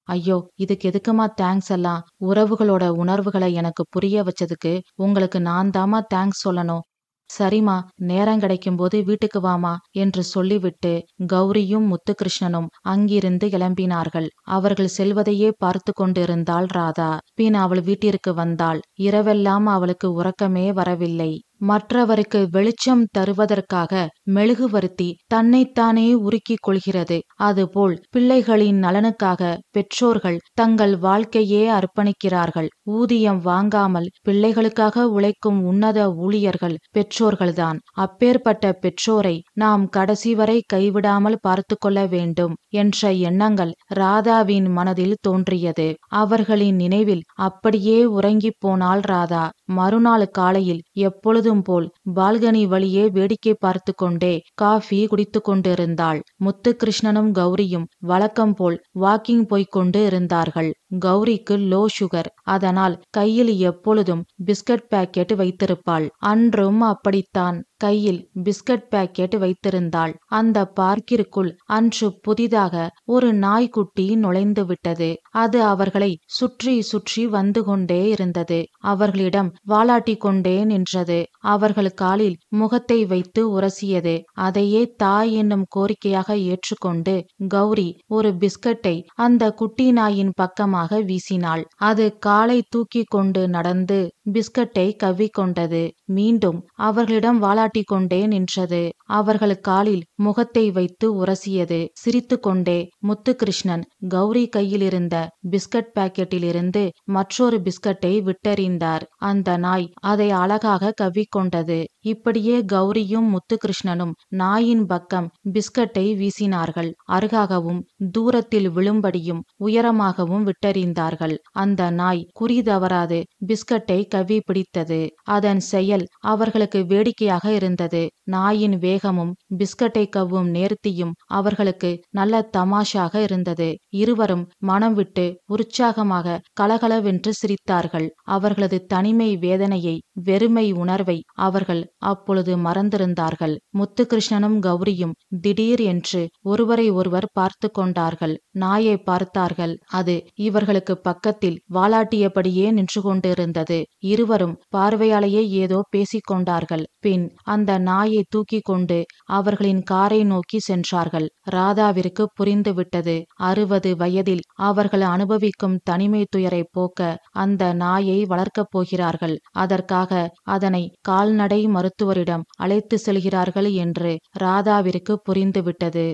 ஐயோ, இதுக்கு எதுக்குமா தேங்க்ஸ் எல்லாம்? உறவுகளோட உணர்வுகளை எனக்கு புரிய வச்சதுக்கு உங்களுக்கு நான் தாமா தேங்க்ஸ் சொல்லணும். சரிம்மா, நேரம் கிடைக்கும் போது வீட்டுக்கு வாமா என்று சொல்லிவிட்டு கௌரியும் முத்துகிருஷ்ணனும் அங்கிருந்து கிளம்பினார்கள். அவர்கள் செல்வதையே பார்த்து கொண்டிருந்தாள் ராதா. பின் அவள் வீட்டிற்கு வந்தாள். இரவெல்லாம் அவளுக்கு உறக்கமே வரவில்லை. மற்றவருக்கு வெளிச்சம் தருவதற்காக மெழுகுவர்த்தி தன்னைத்தானே உருக்கிக் கொள்கிறது. அதுபோல் பிள்ளைகளின் நலனுக்காக பெற்றோர்கள் தங்கள் வாழ்க்கையே அர்ப்பணிக்கிறார்கள். ஊதியம் வாங்காமல் பிள்ளைகளுக்காக உழைக்கும் உன்னத ஊழியர்கள் பெற்றோர்கள்தான். அப்பேற்பட்ட பெற்றோரை நாம் கடைசி வரை கைவிடாமல் பார்த்து கொள்ள வேண்டும் என்ற எண்ணங்கள் ராதாவின் மனதில் தோன்றியது. அவர்களின் நினைவில் அப்படியே உறங்கிப் போனாள் ராதா. மறுநாள் காலையில் எப்பொழுதும் போல் பால்கனி வழியே வேடிக்கை பார்த்து கொண்டே காஃபி குடித்து கொண்டிருந்தாள். முத்துகிருஷ்ணனும் கௌரியும் வழக்கம் போல் வாக்கிங் போய்க் கொண்டு இருந்தார்கள். கௌரிக்கு லோ சுகர். அதனால் கையில் எப்பொழுதும் பிஸ்கட் பாக்கெட் வைத்திருப்பாள். அன்றும் அப்படித்தான். கையில் பிஸ்கட் பாக்கெட் வைத்திருந்தாள். அந்த பார்க்கிற்குள் அன்று புதிதாக ஒரு நாய்க்குட்டி நுழைந்து விட்டது. அது அவர்களை சுற்றி சுற்றி வந்து கொண்டே இருந்தது. அவர்களிடம் வாலாட்டி கொண்டே நின்றது. அவர்கள் காலில் முகத்தை வைத்து உரசியது. அதையே தாய் என்னும் கோரிக்கையாக ஏற்றுக்கொண்டு கௌரி ஒரு பிஸ்கட்டை அந்த குட்டி நாயின் பக்கமாக வீசினாள். அது காலை தூக்கி கொண்டு நடந்து பிஸ்கட்டை கவ்விக்கொண்டது. மீண்டும் அவர்களிடம் வாலாட்டி கொண்டே நின்றது. அவர்கள் காலில் முகத்தை வைத்து உரசியது. சிரித்து கொண்டே முத்துகிருஷ்ணன் கௌரி கையில் இருந்த பிஸ்கட் பாக்கெட்டிலிருந்து மற்றொரு பிஸ்கட்டை விட்டெறிந்தார். அந்த நாய் அதை அழகாக கவ்விக்கொண்டது. இப்படியே கௌரியும் முத்துகிருஷ்ணனும் நாயின் பக்கம் பிஸ்கட்டை வீசினார்கள். அருகாகவும் தூரத்தில் விழும்படியும் உயரமாகவும் விட்டெறிந்தார்கள். அந்த நாய் குறி தவறாது பிஸ்கட்டை கவ்வி பிடித்தது. அதன் செயல் அவர்களுக்கு வேடிக்கையாக இருந்தது. நாயின் வேகமும் பிஸ்கட்டை கவ்வும் நேர்த்தியும் அவர்களுக்கு நல்ல தமாஷாக இருந்தது. இருவரும் மனம் விட்டு உற்சாகமாக கலகலவென்று சிரித்தார்கள். அவர்களது தனிமை வேதனையை, வெறுமை உணர்வை அவர்கள் அப்பொழுது மறந்திருந்தார்கள். முத்துகிருஷ்ணனும் கௌரியும் திடீர் என்று ஒருவரை ஒருவர் பார்த்து கொண்டார்கள். நாயை பார்த்தார்கள். அது இவர்களுக்கு பக்கத்தில் வாலாட்டியபடியே நின்று கொண்டிருந்தது. இருவரும் பார்வையாலேயே ஏதோ பேசிக்கொண்டார்கள். பின் அந்த நாயை தூக்கி கொண்டு அவர்களின் காரை நோக்கி சென்றார்கள். ராதாவிற்கு புரிந்துவிட்டது. 60 வயதில் அவர்கள் அனுபவிக்கும் தனிமை துயரை போக்க அந்த நாயை வளர்க்கப் போகிறார்கள். அதற்காக அதனை கால்நடை மருத்துவரிடம் அழைத்து செல்கிறார்கள் என்று ராதாவிற்கு புரிந்துவிட்டது.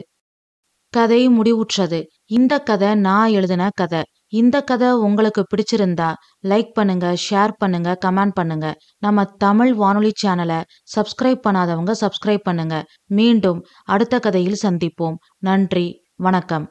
கதை முடிவுற்றது. இந்த கதை நான் எழுதின கதை. இந்த கதை உங்களுக்கு பிடிச்சிருந்தா லைக் பண்ணுங்க, ஷேர் பண்ணுங்க, கமெண்ட் பண்ணுங்க. நம்ம தமிழ் வானொலி சேனலை சப்ஸ்கிரைப் பண்ணாதவங்க சப்ஸ்கிரைப் பண்ணுங்க. மீண்டும் அடுத்த கதையில் சந்திப்போம். நன்றி, வணக்கம்.